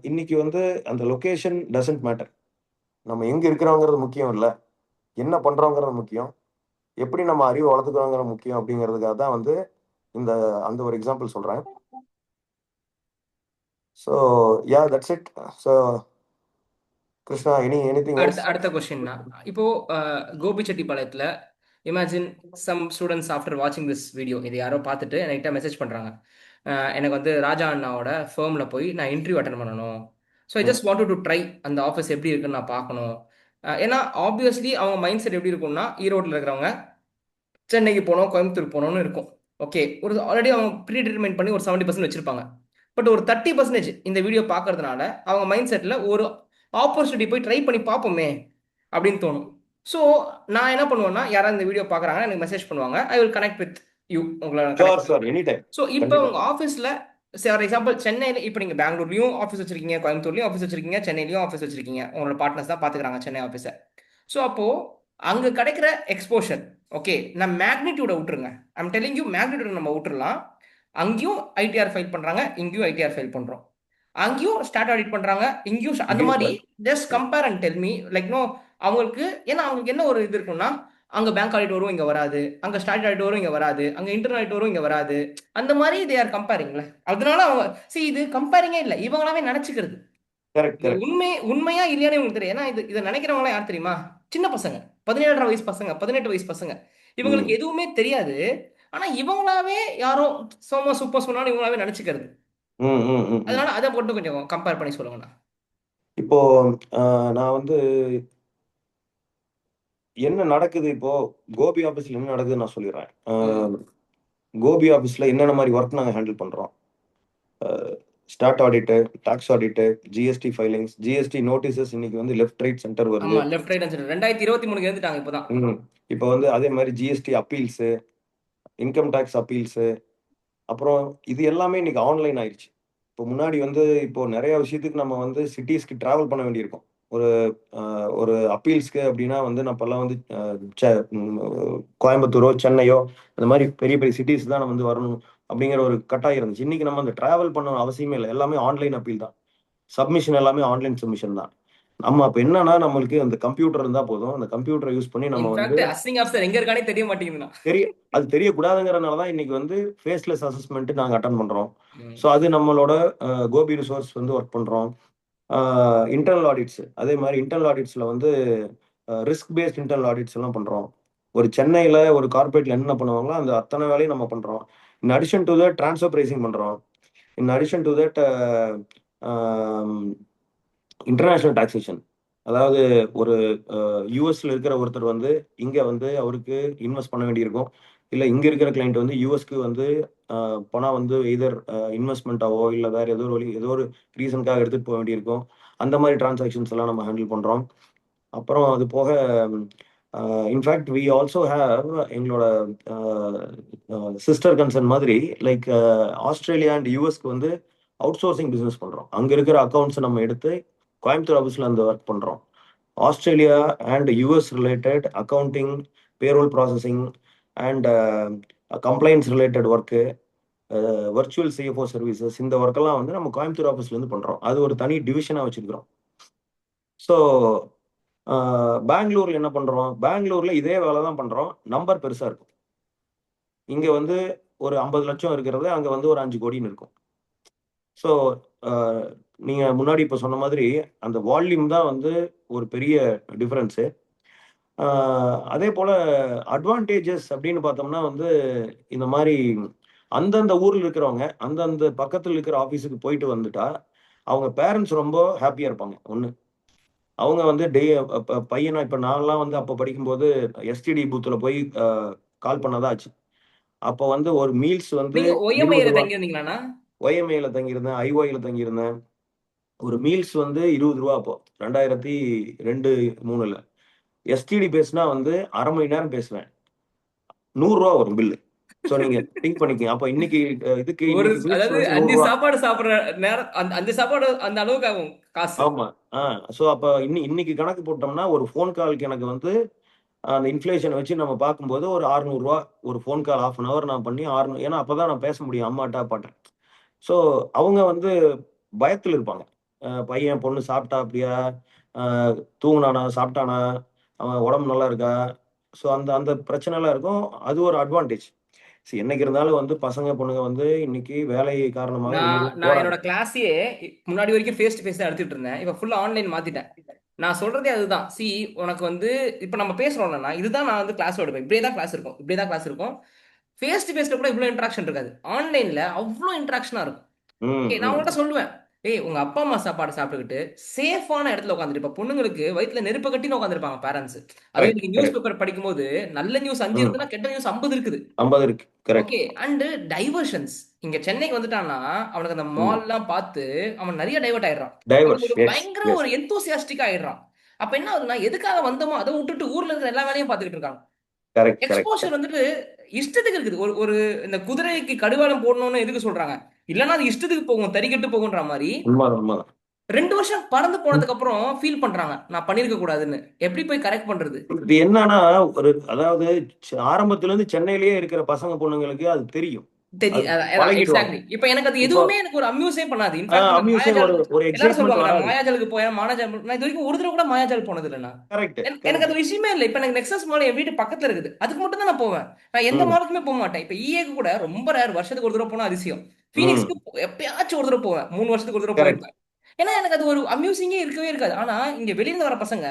இன்னைக்கு வந்து அந்த லொகேஷன் டசன்ட் மேட்டர். நம்ம எங்க இருக்கிறோங்கிறது முக்கியம் இல்லை, என்ன பண்றோங்கிறது முக்கியம், எப்படி நம்ம அறிவை வளர்த்துக்கிறோங்கிற முக்கியம் அப்படிங்கிறதுக்காக தான் வந்து இந்த அந்த ஒரு எக்ஸாம்பிள் சொல்றேன். So yeah that's it. So Krishna, anything அடுத்த எல்ஸ்? அடுத்த கொஸ்டின்னா, இப்போ கோபிச்செட்டிப்பாளையத்துல இமேஜின் சம் ஸ்டூடெண்ட்ஸ் ஆஃப்டர் வாட்சிங் திஸ் வீடியோ இது யாரோ பார்த்துட்டு என்கிட்ட மெசேஜ் பண்ணுறாங்க, எனக்கு வந்து ராஜா அண்ணாவோட ஃபேமில் போய் நான் இன்டர்வியூ அட்டன் பண்ணணும். So I just wanted to try அந்த ஆஃபீஸ் எப்படி இருக்குன்னு நான் பார்க்கணும். ஏன்னா ஆப்வியஸ்லி அவங்க மைண்ட் செட் எப்படி இருக்கும்னா, ஈரோட்டில் இருக்கிறவங்க சென்னைக்கு போகணும், கோயம்புத்தூர் போகணும்னு இருக்கும். ஓகே, ஒரு ஆல்ரெடி அவங்க ப்ரீ டிட்டர்மைன் பண்ணி ஒரு 70% வச்சிருப்பாங்க. பட் ஒரு 30% இந்த வீடியோ பார்க்கறதுனால அவங்க மைண்ட் செட்டில் ஒரு ஆப்பர்ச்சுனிட்டி போய் ட்ரை பண்ணி பார்ப்போமே அப்படின்னு தோணும். ஸோ நான் என்ன பண்ணுவேன்னா, யாராவது இந்த வீடியோ பார்க்குறாங்கன்னா எனக்கு மெசேஜ் பண்ணுவாங்க, I will connect with you, உங்களை sure connect. Sir, any time. So இப்போ கண்டிப்பா. உங்கள் ஆஃபீஸில் ஃபார் எக்ஸாம்பிள் சென்னையில் இப்போ நீங்கள் பெங்களூர்லையும் ஆஃபீஸ் வச்சிருக்கீங்க, கோயம்புத்தூர்லையும் ஆஃபீஸ் வச்சிருக்கீங்க, சென்னையிலையும் ஆஃபீஸ் வச்சிருக்கீங்க, உங்களோட பார்ட்னர்ஸ் தான் பார்த்துக்கிறாங்க சென்னை ஆஃபீஸை. ஸோ அப்போது அங்கே கிடைக்கிற எக்ஸ்போஷர், ஓகே நான் மேக்னிடியூட விட்டுருங்க, ஐம் டெல்லிங் யூ மேக்னிடியூட நம்ம விட்டுறலாம். அங்கேயும் ஐடிஆர் ஃபைல் பண்ணுறாங்க, இங்கேயும் ஐடிஆர் ஃபைல் பண்ணுறோம், அங்கேயும் ஸ்டார்ட் ஆடிட் பண்ணுறாங்க, இங்கேயும் அந்த மாதிரி. Just compare and tell me like know அவங்களுக்கு. ஏன்னா அவங்களுக்கு என்ன ஒரு இது இருக்குன்னா, அங்க பேங்க் ஆடிட் வரும் இங்க வராது, அங்க ஸ்டார்ட் ஆடிட் வரும் இங்க வராது, அங்க இன்டர்னல் ஆடிட் வரும் இங்க வராது, அந்த மாதிரி தே ஆர் கம்பேரிங்ல. அதனால அவங்க இது கம்பேரிங்கே இல்லை, இவங்களாவே நினைச்சுக்கிறது. கரெக்ட் இது கரெக்ட். உண்மையா இல்லையானே உங்களுக்கு தெரியும். ஏன்னா இதை நினைக்கிறவங்களாம் யார் தெரியுமா? சின்ன பசங்க, 17 வயசு பசங்க, 18 வயசு பசங்க, இவங்களுக்கு எதுவுமே தெரியாது. ஆனா இவங்களாவே யாரோ சோமா சூப்பர் சொன்னாலும் இவங்களாவே நினைச்சுக்கிறது. அதனால அதை போட்டு கொஞ்சம் கம்பேர் பண்ணி சொல்லுங்கண்ணா. இப்போ நான் வந்து என்ன நடக்குது இப்போ கோபி ஆஃபீஸ்ல என்ன நடக்குதுன்னு நான் சொல்லிடுறேன். கோபி ஆஃபீஸ்ல என்னென்ன மாதிரி ஒர்க் நாங்கள் ஹேண்டில் பண்றோம். ஸ்டார்ட் ஆடிட்டு, டாக்ஸ் ஆடிட்டு, ஜிஎஸ்டி ஃபைலிங்ஸ், ஜிஎஸ்டி நோட்டீசஸ் இன்னைக்கு வந்து லெஃப்ட் ரைட் சென்டர் வருது. ஆமா, லெஃப்ட் ரைட் அண்ட் 2023 எழுந்துட்டாங்க இப்போதான். இப்போ வந்து அதே மாதிரி ஜிஎஸ்டி அப்பீல்ஸு, இன்கம் டேக்ஸ் அப்பீல்ஸு, அப்புறம் இது எல்லாமே இன்னைக்கு ஆன்லைன் ஆயிடுச்சு. இப்போ முன்னாடி வந்து இப்போ நிறைய விஷயத்துக்கு நம்ம வந்து சிட்டிஸ்க்கு டிராவல் பண்ண வேண்டியிருக்கும். ஒரு ஒரு அப்பீல்ஸ்க்கு அப்படின்னா வந்து நம்ம எல்லாம் வந்து கோயம்புத்தூரோ சென்னையோ அந்த மாதிரி பெரிய பெரிய சிட்டிஸ் தான் நம்ம வந்து வரணும் அப்படிங்கிற ஒரு கட்டாயம் இருந்துச்சு. இன்னைக்கு நம்ம அந்த டிராவல் பண்ண அவசியமே இல்லை, எல்லாமே ஆன்லைன் அப்பீல் தான். சப்மிஷன் எல்லாமே ஆன்லைன் சப்மிஷன் தான். நம்ம அப்ப என்னன்னா நம்மளுக்கு அந்த கம்ப்யூட்டர் இருந்தா போதும், அந்த கம்ப்யூட்டரை யூஸ் பண்ணி நம்ம வந்து இன்ஃபேக்ட் அசிங் ஆஃபீஸர் எங்க இருக்கானே தெரிய மாட்டேங்குதுண்ணா. அது தெரியக்கூடாதுங்கிறதுனால தான் இன்னைக்கு வந்து ஃபேஸ்லெஸ் அசஸ்மெண்ட் நாங்கள் அட்டன் பண்றோம். ஸோ அது நம்மளோட கோபி ரிசோர்ஸ் வந்து ஒர்க் பண்றோம். இன்டர்னல் ஆடிட்ஸ், அதே மாதிரி இன்டர்னல் ஆடிட்ஸ்ல வந்து ரிஸ்க் பேஸ்ட் இன்டர்னல் ஆடிட்ஸ் எல்லாம் பண்றோம். ஒரு சென்னையில ஒரு கார்பரேட்ல என்ன பண்ணுவாங்களோ அந்த அத்தனை வேலையும் நம்ம பண்றோம். In addition to that transfer pricing பண்றோம். In addition to that international taxation, அதாவது ஒரு யூஎஸ்ல இருக்கிற ஒருத்தர் வந்து இங்க வந்து அவருக்கு இன்வெஸ்ட் பண்ண வேண்டியிருக்கும். இல்ல இங்க இருக்கிற கிளைண்ட் வந்து யூஎஸ்க்கு வந்து பணம் வந்து எய்தர் இன்வெஸ்ட்மெண்ட்டாவோ இல்ல வேற ஏதோ ஒரு வழி ஏதோ ஒரு ரீசனுக்காக எடுத்துட்டு போக வேண்டியிருக்கும். அந்த மாதிரி டிரான்சாக்ஷன்ஸ் எல்லாம் நம்ம ஹேண்டில் பண்றோம். அப்புறம் அது போக இன்ஃபேக்ட் வி ஆல்சோ ஹேவ் எங்களோட சிஸ்டர் கன்சர்ன் மாதிரி லைக் ஆஸ்திரேலியா அண்ட் யூஎஸ்க்கு வந்து அவுட் சோர்சிங் பிஸ்னஸ் பண்றோம். அங்க இருக்கிற அக்கௌண்ட்ஸ் நம்ம எடுத்து கோயம்புத்தூர் ஆஃபீஸ்ல அந்த ஒர்க் பண்றோம். Australia and US related accounting, payroll processing and complaints related work, virtual CFO services, இந்த ஒர்க்கெல்லாம் வந்து நம்ம கோயம்புத்தூர் ஆஃபீஸ்ல இருந்து பண்றோம். அது ஒரு தனி டிவிஷனா வச்சிருக்கிறோம். ஸோ பெங்களூர்ல என்ன பண்றோம்? பெங்களூர்ல இதே வேலை தான் பண்றோம். நம்பர் பெருசா இருக்கும். இங்க வந்து ஒரு 50 லட்சம் இருக்கிறது அங்க வந்து ஒரு 5 கோடின்னு இருக்கும். ஸோ நீங்க முன்னாடி இப்ப சொன்ன மாதிரி அந்த வால்யூம் தான் வந்து ஒரு பெரிய டிஃபரன்ஸு. அதே போல அட்வான்டேஜஸ் அப்படின்னு பார்த்தோம்னா வந்து இந்த மாதிரி அந்தந்த ஊர்ல இருக்கிறவங்க அந்தந்த பக்கத்துல இருக்கிற ஆஃபீஸுக்கு போயிட்டு வந்துட்டா அவங்க பேரண்ட்ஸ் ரொம்ப ஹாப்பியா இருப்பாங்க. ஒண்ணு, அவங்க வந்து பையனை இப்ப நான்லாம் வந்து அப்ப படிக்கும்போது எஸ்டிடி பூத்துல போய் கால் பண்ணதான் ஆச்சு. அப்ப வந்து ஒரு மீல்ஸ் வந்து நீங்க 20 ஒய்எம்ஐல ரூபா. தங்கியிருந்தீங்களாண்ணா? ஒய்எம்ஏல தங்கியிருந்தேன், ஐஓஐல தங்கியிருந்தேன். ஒரு மீல்ஸ் வந்து 20 ரூபா அப்போ 2002 3ல. எஸ்டிடி பேசினா வந்து அரை மணி நேரம் பேசுவேன். 100 ரூபா வரும் பில்லு. ஸோ நீங்க திங்க் பண்ணிக்கங்க. அப்ப இன்னைக்கு இதுக்கு இன்னைக்கு மீல்ஸ் அதாவது வந்து 100 5 ரூபா. சாப்பாடு சாப்பிடுற நேரம் அந்த 5 சாப்பாடு அந்த அளவுக்கு ஆகும் காசு. ஆமா. ஆ ஸோ அப்ப இன்னைக்கு கணக்கு போட்டோம்னா ஒரு ஃபோன் காலுக்கு எனக்கு வந்து அந்த இன்ஃப்ளேஷன் வச்சு நம்ம பார்க்கும்போது ஒரு ரூ. 600 ஒரு ஃபோன் கால் 1/2 அன் ஹவர் நான் பண்ணி 600. ஏன்னா அப்பதான் நான் பேச முடியும் அம்மாட்ட, அப்பாட்ட. ஸோ அவங்க வந்து பயத்துல இருப்பாங்க. பையன், பொண்ணு சாப்பிட்டாப்டியா? அ தூங்குனானா? சாப்பிட்டானா? அவன் உடம்பு நல்லா இருக்கா? ஸோ அந்த அந்த பிரச்சனைலாம் இருக்கும். அது ஒரு அட்வான்டேஜ். என்னைக்கு இருந்தாலும் வந்து பசங்க, பொண்ணுங்க வந்து இன்னைக்கு வேலை காரணமாக நான் வெளியில நான் போறாங்க. என்னோட கிளாஸையே முன்னாடி வரைக்கும் ஃபேஸ் டு ஃபேஸ் தான் எடுத்துட்டு இருந்தேன். இப்ப ஃபுல்லா ஆன்லைன் மாத்திட்டேன். நான் சொல்றதே அதுதான். உனக்கு வந்து இப்ப நம்ம பேசுறோம்னா இதுதான் நான் வந்து கிளாஸ் எடுப்பேன். இப்படியே தான் கிளாஸ் இருக்கும். இப்படியே தான் கிளாஸ் இருக்கும். ஃபேஸ் டு ஃபேஸ்ல கூட இவ்வளவு இன்டராக்ஷன் இருக்காது. ஆன்லைன்ல அவ்வளவு இன்டராக்ஷனா இருக்கும். ம், ஓகே, நான் உங்கள்கிட்ட ம். சொல்லுவேன். ஏய், உங்க அப்பா அம்மா சாப்பாடு சாப்பிட்டுக்கிட்டு சேஃபான இடத்துல உட்காந்துட்டு இப்ப பொண்ணுங்களுக்கு வயித்துல நெருப்பு கட்டின்னு உட்காந்துருப்பாங்க பேரண்ட்ஸ். அதுவும் கரெக்ட், இன்னைக்கு நியூஸ் கரெக்ட். பேப்பர் படிக்கும்போது நல்ல நியூஸ் 5 ம். இருக்குன்னா கெட்ட நியூஸ் 50 இருக்குது. 50 இருக்கு. கரெக்ட். Okay, and diversions. இங்க சென்னைக்கு வந்துட்டான்னா அவனுக்கு அந்த ம். மால்லாம் பார்த்து அவன் நிறைய டைவர்ட் ஆயிடுறான். அவனுக்கு டைவர்ஸ். ஒரு எஸ், பயங்கர எஸ். ஒரு எந்தூசியாஸ்டிக்கா ஆயிடுறான். அப்ப என்ன ஆகுதுன்னா எதுக்காக வந்தோமோ அதை விட்டுட்டு ஊர்ல இருக்கிற எல்லா வேலையும் பார்த்துக்கிட்டு இருக்காங்க. Correct, correct, exposure correct. வந்துட்டு இஷ்டத்துக்கு இருக்குது. ஒரு ஒரு இந்த குதிரைக்கு கடிவாளம் போடணும்னு எதுக்கு சொல்றாங்க? இல்லைன்னா அது இஷ்டத்துக்கு போகும், தறிக்கெட்டு போகுன்ற மாதிரி. உண்மைதான், உண்மைதான். 2 வருஷம் பறந்து போனதுக்கு அப்புறம் ஃபீல் பண்றாங்க நான் பண்ணிருக்க கூடாதுன்னு. எப்படி போய் கரெக்ட் பண்றது? இது என்னன்னா ஒரு அதாவது ஆரம்பத்துல இருந்து சென்னையிலேயே இருக்கிற பசங்க பொண்ணுங்களுக்கு அது தெரியும். அது பழகிடுவாங்க. எக்ஸாக்ட்லி. இப்ப எனக்கு அது இப்போ எதுவுமே எனக்கு ஒரு அம்யூஸே பண்ணாது. இன்ஃபேக்ட் நான் அம்யூஸே ஒரு மாயாஜால் ஒரு எல்லாரும் எக்ஸைட்மெண்ட் சொல்லுவாங்க நான் வராது. மாயாஜாலுக்கு போயேன், மாயாஜால் நான் இது வரைக்கும் ஒரு தடவை கூட மாயாஜால் போனது இல்லைண்ணா. கரெக்ட், எனக்கு கரெக்ட். அது விஷயமே இல்லை. இப்ப எனக்கு நெக்ஸஸ் மால் என் வீட்டு பக்கத்துல இருக்குது. அதுக்கு மட்டும் தான் நான் போவேன். நான் எந்த ம், மாலுக்குமே போக மாட்டேன். இப்ப ஈஏக்கு கூட ரொம்ப ரேர், வருஷத்துக்கு ஒரு தடவை போனா அதிசயம். ம். ஃபீனிக்ஸ்க்கு எப்பயாச்சும் ஒரு தடவை போவேன். 3 வருஷத்துக்கு ஒரு தடவை கரெக்ட். போயிருப்பேன். ஏன்னா எனக்கு அது ஒரு அம்யூசிங்கே இருக்கவே இருக்காது. ஆனா இங்க வெளியில வர பசங்க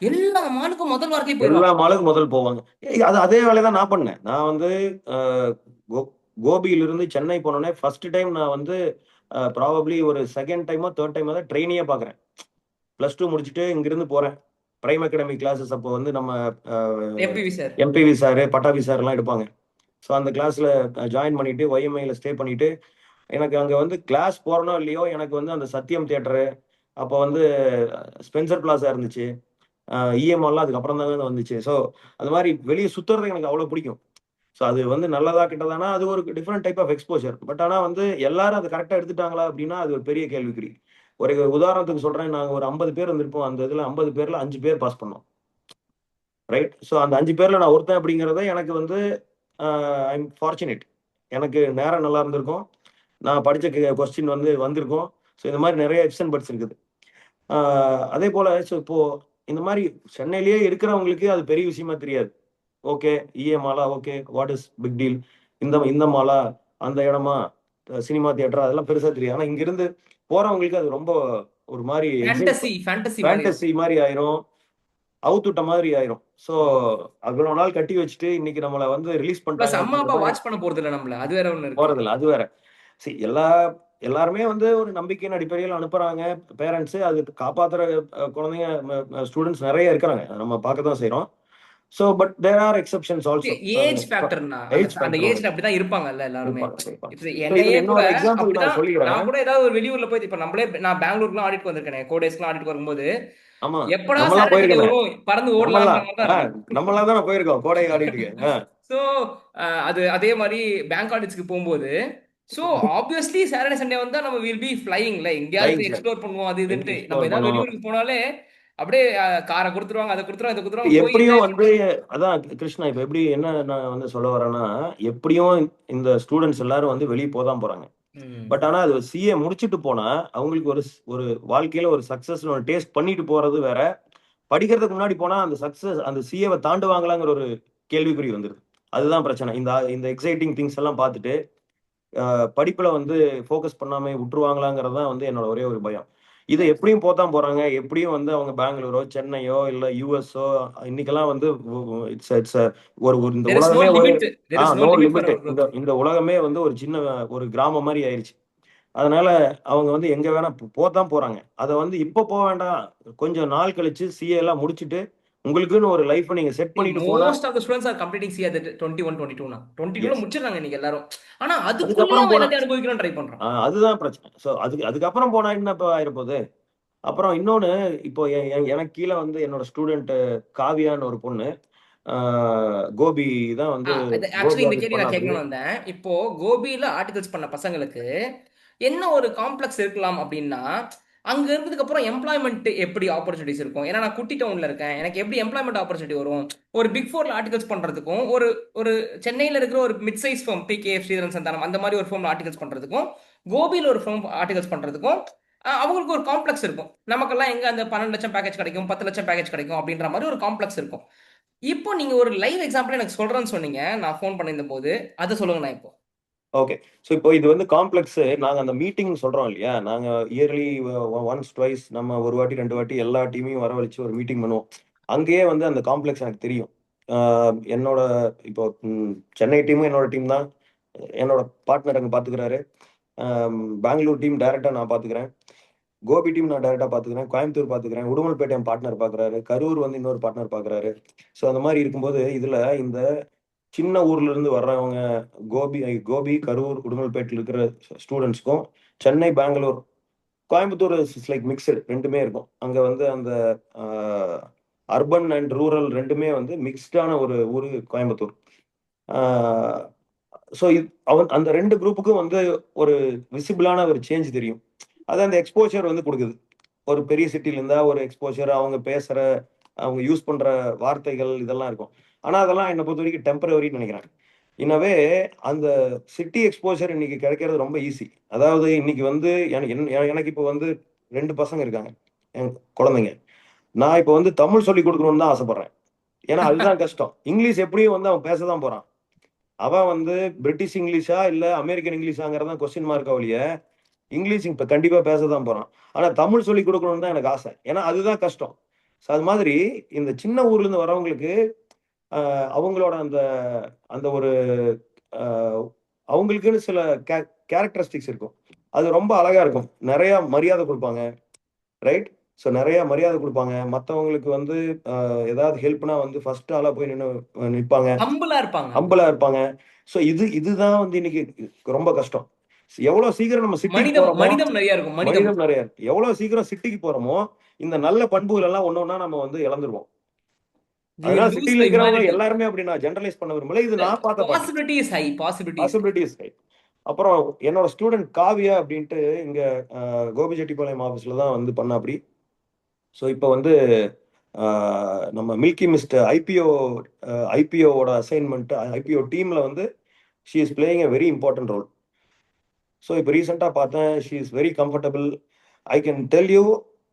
எல்லா மாலுக்கும் முதல் வாரத்திலேயே எல்லா போயிருவாங்க. மாலுக்கும் முதல் போவாங்க. அது அதே வேலையை தான் நான் பண்ணேன். நான் வந்து அஹ், கோபியிலிருந்து சென்னை போனோடனே ஃபர்ஸ்ட் டைம் நான் வந்து ப்ராபப்ளி ஒரு செகண்ட் டைமோ தேர்ட் டைமோ தான் ட்ரெயினியே பார்க்குறேன். +2 முடிச்சுட்டு இங்கிருந்து போறேன். பிரைம் அகாடமி கிளாஸஸ் அப்போ வந்து நம்ம MPV sir. MPV sir, Pattabhi sir எல்லாம் எடுப்பாங்க. ஸோ அந்த கிளாஸ்ல ஜாயின் பண்ணிட்டு ஒய்எம்ஐல ஸ்டே பண்ணிட்டு எனக்கு அங்க வந்து கிளாஸ் போறனோ இல்லையோ எனக்கு வந்து அந்த சத்யம் தியேட்டரு, அப்போ வந்து ஸ்பென்சர் பிளாசா இருந்துச்சு. இஎம்ஆர்லாம் அதுக்கப்புறம் தாங்க வந்துச்சு. ஸோ அது மாதிரி வெளியே சுத்துறது எனக்கு அவ்வளோ பிடிக்கும். ஸோ அது வந்து நல்லதா கெட்டதானா அது ஒரு different type of exposure. But ஆனா வந்து எல்லாரும் அதை கரெக்டா எடுத்துட்டாங்களா அப்படின்னா அது ஒரு பெரிய கேள்விக்குறி. ஒரு உதாரணத்துக்கு சொல்றேன். நாங்க ஒரு 50 பேர் இருந்திருப்போம். அந்த இதுல 50 பேர்ல 5 பேர் பாஸ் பண்ணோம். ரைட். ஸோ அந்த 5 பேர்ல நான் ஒருத்தன் அப்படிங்கிறத எனக்கு வந்து ஐ எம் ஃபார்ச்சுனேட். எனக்கு நேரம் நல்லா இருந்திருக்கும். நான் படிச்ச கொஸ்டின் வந்து வந்திருக்கும். ஸோ இந்த மாதிரி நிறைய இஃப்ஸ் அண்ட் பட்ஸ் இருக்குது. அதே போல ஸோ இப்போ இந்த மாதிரி சென்னையிலேயே இருக்கிறவங்களுக்கு அது பெரிய விஷயமா தெரியாது. Okay, Mala, okay, what is big deal? இந்த இந்த மாலா, அந்த இடமா, சினிமா தியேட்டரா, அதெல்லாம் பெருசா தெரியாது. ஆனா இங்கிருந்து போறவங்களுக்கு அது ரொம்ப ஒரு மாதிரி ஃபேண்டசி ஃபேண்டசி மாதிரி ஃபேண்டசி இருக்கும். மாதிரி ஆயிரும். அவுத்துட்ட மாதிரி ஆயிரும். ஸோ அவ்வளவு நாள் கட்டி வச்சுட்டு இன்னைக்கு நம்மளை வந்து ரிலீஸ் பிளஸ் பண்ணிட்டாங்க அம்மா அப்பா அப்படிங்கிறத வாட்ச் பண்ண போறது இல்லை நம்மள. அது வேற ஒண்ணு இருக்கு. போறதில்ல. அது வேற. எல்லா எல்லாருமே வந்து ஒரு நம்பிக்கையின் அடிப்படையில் அனுப்புறாங்க பேரண்ட்ஸ். அது காப்பாத்துற குழந்தைங்க ஸ்டூடெண்ட்ஸ் நிறைய இருக்கிறாங்க, நம்ம பார்க்க தான் செய்றோம். So but there are exceptions also. Age ஃபேக்டர்னா அந்த ஏஜ் அந்த ஃபேக்டர் ஏஜ்ல அப்படிதான் இருப்பாங்கல்ல எல்லாருமே. இருப்பாங்க இருப்பாங்க. இப்ப ஸோ என்னையே இதுல கூட இன்னொரு எக்ஸாம்பிள் நான் அப்படிதான். சொல்லிக்கிறேன். நான் கூட ஏதாவது ஒரு வெளியூர்ல போய் இப்ப நம்மளே நான் பெங்களூருக்குலாம் ஆடிட் வந்திருக்கேன், கோடேஸ்க்குலாம் ஆடிட் வரும்போது ஆமா, எப்படா நம்மலாம் சாட்டர்டே சண்டே போயிருக்கேன். வரும் பறந்து ஓடலான்ற நம்மலாம் மாதிரி தான் இருக்கும். நம்மளாம் தானே போயிருக்கோம் கோடை ஆடிட்டுக்கு. ஸோ அது அதே மாதிரி பேங்க் ஆடிட்ஸ்க்கு போகும்போது, ஸோ ஆப்வியஸ்லி சாட்டர்டே சண்டே வந்தா நம்ம வில் பி ஃபிளைங்ல எங்கேயாவது ஃப்ளைங் போய் சார், எக்ஸ்ப்ளோர் பண்ணுவோம் அது எங்க இதுன்ட்டு. நம்ம எக்ஸ்ப்ளோர் ஏதாவது பண்ணுவோம். வெளியூருக்கு போனாலே அப்படியே காரை கொடுத்துருவாங்க, அதை கொடுத்துருவாங்க, இதை கொடுத்துருவாங்க, போய் எப்படியும் என்ஜாய் வந்து பண்ணிட்டு. அதான் கிருஷ்ணா, இப்ப எப்படி என்ன நான் வந்து சொல்ல வரேன்னா, எப்படியும் இந்த ஸ்டூடெண்ட்ஸ் எல்லாரும் வந்து வெளியே போதான் போறாங்க. ம். பட் ஆனா அது சிஏ முடிச்சுட்டு போனா அவங்களுக்கு ஒரு வாழ்க்கையில ஒரு சக்சஸ் டேஸ்ட் பண்ணிட்டு போறது வேற. படிக்கிறதுக்கு முன்னாடி போனா அந்த சக்சஸ் அந்த சிஏவை தாண்டுவாங்களாங்கிற ஒரு கேள்விக்குறி வந்துருது. அதுதான் பிரச்சனை. இந்த இந்த எக்ஸைட்டிங் திங்ஸ் எல்லாம் பார்த்துட்டு படிப்புல வந்து ஃபோக்கஸ் பண்ணாம விட்டுருவாங்களாங்கிறது தான் வந்து என்னோட ஒரே ஒரு பயம். இதை எப்படியும் போதான் போறாங்க. எப்படியும் வந்து அவங்க பெங்களூரோ சென்னையோ இல்ல யூஎஸ்ஓ இன்னைக்கெல்லாம் வந்து இட்ஸ் இட்ஸ் ஒரு ஒரு இந்த தெர் இஸ் நோ உலகமே ஒரு limit. There is no no limit for limit. அவர் இந்த growth. இந்த உலகமே வந்து ஒரு சின்ன ஒரு கிராமம் மாதிரி ஆயிருச்சு. அதனால அவங்க வந்து எங்க வேணா போதான் போறாங்க. அதை வந்து இப்ப போக வேண்டாம், கொஞ்சம் நாள் கழிச்சு சிஏ எல்லாம் முடிச்சுட்டு உங்களுக்குன்னு ஒரு லைஃப் நீங்க செட் பண்ணிட்டு போனா most of the students are completing C at 21 22 22ல எஸ், முடிச்சிடறாங்க இன்னைக்கு எல்லாரும். ஆனா அதுக்குள்ளேயே அதுக்கப்புறம் அவன் போனா எல்லாத்தையும் அனுபவிக்கணும்னு ட்ரை பண்றான். அதுதான் பிரச்சனை. ஸோ அதுக்கப்புறம் போனா என்ன இப்ப ஆயிருப்போகுது. அப்புறம் இன்னொன்னு, இப்போ எனக்கு கீழே வந்து என்னோட ஸ்டூடெண்ட் காவியான்னு ஒரு பொண்ணு, கோபி தான் வந்து ஆக்சுவலி கோபி இந்த ஆஃபீஸ் கேள்வி நான் பண்ணா அப்படி. கேட்கணும்னு வந்தேன். இப்போ கோபியில ஆர்டிகல்ஸ் பண்ண பசங்களுக்கு என்ன ஒரு காம்ப்ளெக்ஸ் இருக்கலாம் அப்படின்னா, அங்க இருந்ததுக்கு அப்புறம் எம்ப்ளாய்மெண்ட் எப்படி ஆப்பர்ச்சுனிட்டிஸ் இருக்கும்? ஏன்னா நான் குட்டி டவுன்ல இருக்கேன், எனக்கு எப்படி எம்ப்ளாய்மெண்ட் ஆப்பர்ச்சுனிட்டி வரும்? ஒரு பிக் ஃபோர்ல ஆர்டிகல்ஸ் பண்றதுக்கும், ஒரு ஒரு சென்னையில இருக்கிற ஒரு mid size firm PKF Sridharan Santhanam அந்த மாதிரி ஒரு ஃபர்ம்ல ஆர்டிகல்ஸ் பண்றதுக்கும், கோபியில ஒரு ஃபர்ம் ஆர்டிகல்ஸ் பண்றதுக்கும் அவங்களுக்கு ஒரு காம்ப்ளெக்ஸ் இருக்கும். நமக்கெல்லாம் எங்க அந்த 12 லட்சம் பேக்கேஜ் கிடைக்கும், 10 லட்சம் பேக்கேஜ் கிடைக்கும் அப்படின்ற மாதிரி ஒரு காம்ப்ளெக்ஸ் இருக்கும். இப்போ நீங்க ஒரு லைவ் எக்ஸாம்பிள் எனக்கு சொல்றேன்னு சொன்னீங்க நான் ஃபோன் பண்ணியிருந்த போது. அதை சொல்லுங்க நான் இப்போ. ஓகே. ஸோ இப்போ இது வந்து காம்ப்ளெக்ஸ். நாங்க அந்த மீட்டிங் சொல்றோம் இல்லையா, நாங்க இயர்லி ஒன்ஸ் ட்வைஸ் நம்ம ஒரு வாட்டி ரெண்டு வாட்டி எல்லா டீமையும் வரவழைச்சு ஒரு மீட்டிங் பண்ணுவோம். அங்கேயே வந்து அந்த காம்ப்ளெக்ஸ் எனக்கு தெரியும். என்னோட இப்போ சென்னை டீமும் என்னோட டீம் தான். என்னோட பார்ட்னர் அங்கே பார்த்துக்கிறாரு. பெங்களூர் டீம் டைரக்டா நான் பார்த்துக்கிறேன். கோபி டீம் நான் டைரக்டா பார்த்துக்கிறேன். கோயம்புத்தூர் பார்த்துக்கிறேன். உடுமல்பேட்டை என் பார்ட்னர் பார்க்குறாரு. கரூர் வந்து இன்னொரு பார்ட்னர் பார்க்குறாரு. ஸோ அந்த மாதிரி இருக்கும்போது இதுல இந்த சின்ன ஊர்ல இருந்து வர்றவங்க கோபி கோபி, கரூர், உடுமல்பேட்டில் இருக்கிற ஸ்டூடெண்ட்ஸ்க்கும் Chennai, Bangalore, Coimbatore is like mixed 2மே இருக்கும். அங்க வந்து அந்த அர்பன் அண்ட் ரூரல் 2மே வந்து மிக்ஸ்டான ஒரு ஊரு கோயம்புத்தூர். ஸோ அவன் அந்த 2 குரூப்புக்கும் வந்து ஒரு விசிபிளான ஒரு சேஞ்ச் தெரியும். அது அந்த எக்ஸ்போஷர் வந்து கொடுக்குது. ஒரு பெரிய சிட்டில இருந்தா ஒரு எக்ஸ்போஷர், அவங்க பேசுற அவங்க யூஸ் பண்ற வார்த்தைகள் இதெல்லாம் இருக்கும். ஆனா அதெல்லாம் என்னை பொறுத்த வரைக்கும் டெம்பரவரின்னு நினைக்கிறேன். இன்னவே அந்த சிட்டி எக்ஸ்போஷர் இன்னைக்கு கிடைக்கிறது ரொம்ப ஈஸி. அதாவது இன்னைக்கு வந்து எனக்கு இப்போ வந்து 2 பசங்க இருக்காங்க, என் குழந்தைங்க. நான் இப்போ வந்து தமிழ் சொல்லிக் கொடுக்கணும்னு தான் ஆசைப்படுறேன். ஏன்னா அதுதான் கஷ்டம். இங்கிலீஷ் எப்படியும் வந்து அவன் பேசதான் போறான். அவன் வந்து பிரிட்டிஷ் இங்கிலீஷா இல்ல அமெரிக்கன் இங்கிலீஷாங்கிறதான் கொஸ்டின் மார்க் ஒழிய, இங்கிலீஷ் இப்ப கண்டிப்பா பேசதான் போறான். ஆனா தமிழ் சொல்லிக் கொடுக்கணும்னு தான் எனக்கு ஆசை. ஏன்னா அதுதான் கஷ்டம். ஸோ அது மாதிரி இந்த சின்ன ஊர்ல இருந்து வரவங்களுக்கு அவங்களோட அந்த அந்த ஒரு அவங்களுக்குன்னு சில கேரக்டரிஸ்டிக்ஸ் இருக்கும். அது ரொம்ப அழகா இருக்கும். நிறைய மரியாதை கொடுப்பாங்க. ரைட். ஸோ நிறைய மரியாதை கொடுப்பாங்க. மற்றவங்களுக்கு வந்து ஏதாவது ஹெல்ப்னா வந்து ஃபர்ஸ்ட் ஆளா போய் நிற்பாங்க. ஹம்பிளா இருப்பாங்க. ஹம்பிளா இருப்பாங்க. ஸோ இதுதான் வந்து இன்னைக்கு ரொம்ப கஷ்டம். எவ்வளவு சீக்கிரம் நம்ம சிட்டிக்கு மனிதம் போறோமோ, மனிதம் நிறைய இருக்கும். மனிதம். மனிதம் நிறைய இருக்கு. எவ்வளவு சீக்கிரம் சிட்டிக்கு போறோமோ இந்த நல்ல பண்புகள் எல்லாம் ஒண்ணு ஒண்ணா நம்ம வந்து இழந்துருவோம். யூ அதனால வில் லூஸ் சிட்டில த இருக்கிறவங்க ஹியூமனிட்டி. எல்லாருமே அப்படி நான் ஜெனரலைஸ் பண்ண விரும்பல. இது நான் பார்த்த பாட்டு. Possibility is high. Possibility is high. Possibilities right. அப்புறம் என்னோட ஸ்டூடெண்ட் காவியா அப்படின்ட்டு இங்க கோபிச்செட்டிப்பாளையம் ஆஃபீஸ்ல தான் வந்து பண்ண அப்படி. ஸோ இப்போ வந்து நம்ம மில்கி மிஸ்ட் ஐபிஓவோட அசைன்மெண்ட் ஐபிஓ டீம்ல வந்து she is playing a very important role. So இப்போ ரீசெண்டாக பார்த்தேன், she is very comfortable. I can tell you,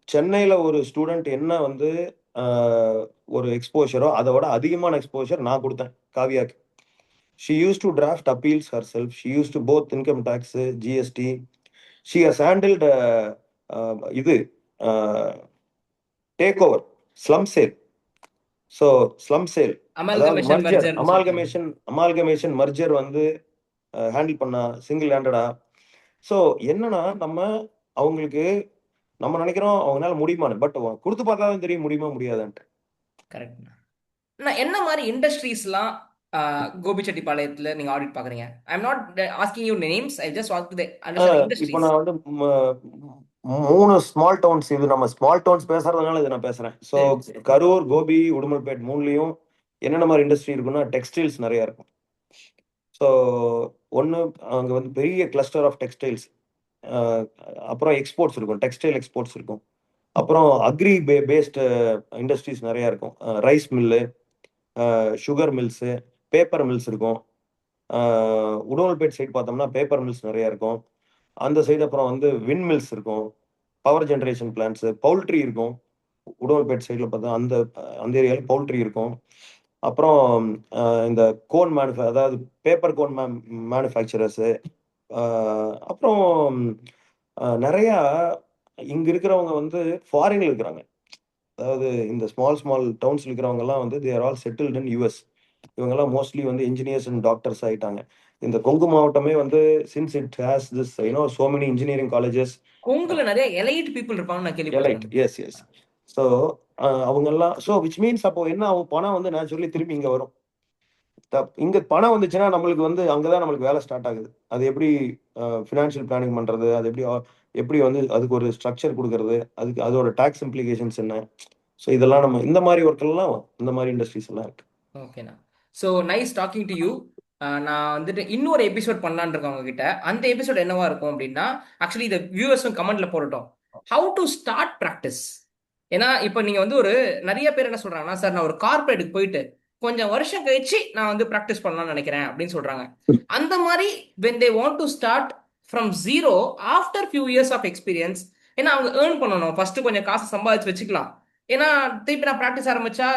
சென்னையில் ஒரு ஸ்டூடெண்ட் என்ன வந்து ஒரு எக்ஸ்போஷரோ அதை விட அதிகமான எக்ஸ்போஷர் நான் கொடுத்தேன் காவியாக்கு. She used to draft appeals herself. She used to both income tax, GST. She has handled இது take over slump sale. So slump sale அதாவது அமால்கமேஷன் மர்ஜர், மெர்ஜர்னு சொல்லுவாங்க. அமால்கமேஷன் மர்ஜர் வந்து ஹேண்டில் பண்ணா சிங்கிள் ஹேண்டடா. ஸோ என்னன்னா நம்ம அவங்களுக்கு நம்ம நினைக்கிறோம் அவங்களால முடியுமான்னு, பட் கொடுத்து பார்த்தா தான் தெரியும் முடியுமா முடியாதான்ட்டு. கரெக்ட். நான் என்ன மாதிரி இண்டஸ்ட்ரீஸ்லாம் கோபிச்செட்டிப்பாளையத்துல நீங்க ஆடிட் பாக்குறீங்க? I am not asking you names, I just want to understand இப்போ இண்டஸ்ட்ரீஸ். நான் வந்து 3 ஸ்மால் டவுன்ஸ், இது நம்ம ஸ்மால் டவுன்ஸ் பேசுறதுனால இது நான் பேசுறேன். ஸோ சரி. கரூர், கோபி, உடுமல்பேட் மூணுலயும் என்னென்ன மாதிரி இண்டஸ்ட்ரி இருக்குன்னா டெக்ஸ்டைல்ஸ் நிறைய இருக்கும். ஸோ ஒன்று அங்கே வந்து பெரிய கிளஸ்டர் ஆஃப் டெக்ஸ்டைல்ஸ், அப்புறம் எக்ஸ்போர்ட்ஸ் இருக்கும், டெக்ஸ்டைல் எக்ஸ்போர்ட்ஸ் இருக்கும், அப்புறம் அக்ரி பேஸ்டு இண்டஸ்ட்ரீஸ் நிறையா இருக்கும். Rice mill, sugar mills, paper mills இருக்கும். உடுமல்பேட் சைடு பார்த்தோம்னா பேப்பர் மில்ஸ் நிறையா இருக்கும். அந்த சைடு அப்புறம் வந்து வின் மில்ஸ் இருக்கும், பவர் ஜென்ரேஷன் பிளான்ட்ஸு, பவுல்ட்ரி இருக்கும். உடுமல்பேட் சைடில் பார்த்தா அந்த அந்த ஏரியாவில் பவுல்ட்ரி இருக்கும். அப்புறம் இந்த கோன் அதாவது பேப்பர் கோன் மேனுஃபேக்சரர்ஸு, அப்புறம் நிறையா இங்கே இருக்கிறவங்க வந்து ஃபாரின்ல இருக்கிறாங்க. அதாவது இந்த ஸ்மால் ஸ்மால் டவுன்ஸ்ல இருக்கிறவங்கலாம் வந்து they are all settled in US. இவங்கெல்லாம் மோஸ்ட்லி வந்து இன்ஜினியர்ஸ் அண்ட் டாக்டர்ஸ் ஆயிட்டாங்க. இந்த கொங்கு மாவட்டமே வந்து since it has this so many engineering colleges. கொங்குல நிறைய எலைட் பீப்புள் இருப்பாங்கன்னு நான் எலைட், கேள்விப்பட்டிருக்கேன். Yes yes. ஸோ அவங்கெல்லாம், ஸோ விச் மீன்ஸ் அப்போ என்ன ஆகும், பணம் வந்து நேச்சுரலி திருப்பி இங்கே வரும். இங்க பணம் வந்துச்சுன்னா நம்மளுக்கு வந்து அங்கதான் நம்மளுக்கு வேலை ஸ்டார்ட் ஆகுது. அது எப்படி ஃபினான்ஷியல் பிளானிங் பண்றது, அது எப்படி எப்படி வந்து அதுக்கு ஒரு ஸ்ட்ரக்சர் கொடுக்கறது, அதுக்கு அதோட டாக்ஸ் இம்ப்ளிகேஷன்ஸ் என்ன. ஸோ இதெல்லாம் நம்ம இந்த மாதிரி ஒர்க் எல்லாம் இந்த மாதிரி இண்டஸ்ட்ரீஸ் எல்லாம் இருக்கு. ஓகேண்ணா. So nice talking to you. நான் வந்துட்டு இன்னொரு எபிசோட் பண்ணலான்னு இருக்கேன் உங்ககிட்ட. அந்த எபிசோட் என்னவா இருக்கும் அப்படின்னா, ஆக்சுவலி இதை வியூவர்ஸும் கமெண்ட்ல போடட்டும். How to start practice. ஏன்னா இப்போ நீங்க வந்து ஒரு நிறைய பேர் என்ன சொல்றாங்கன்னா, சார் நான் ஒரு கார்பரேட்டுக்கு போயிட்டு கொஞ்சம் வருஷம் கழிச்சு நான் வந்து ப்ராக்டிஸ் பண்ணலாம்னு நினைக்கிறேன் அப்படின்னு சொல்றாங்க. அந்த மாதிரி when they want to start from zero after few years of experience, ஏன்னா அவங்க ஏர்ன் பண்ணணும், ஃபர்ஸ்ட் கொஞ்சம் காசு சம்பாதிச்சு வச்சுக்கலாம். ஏன்னா திருப்பி நான் ப்ராக்டிஸ் ஆரம்பிச்சா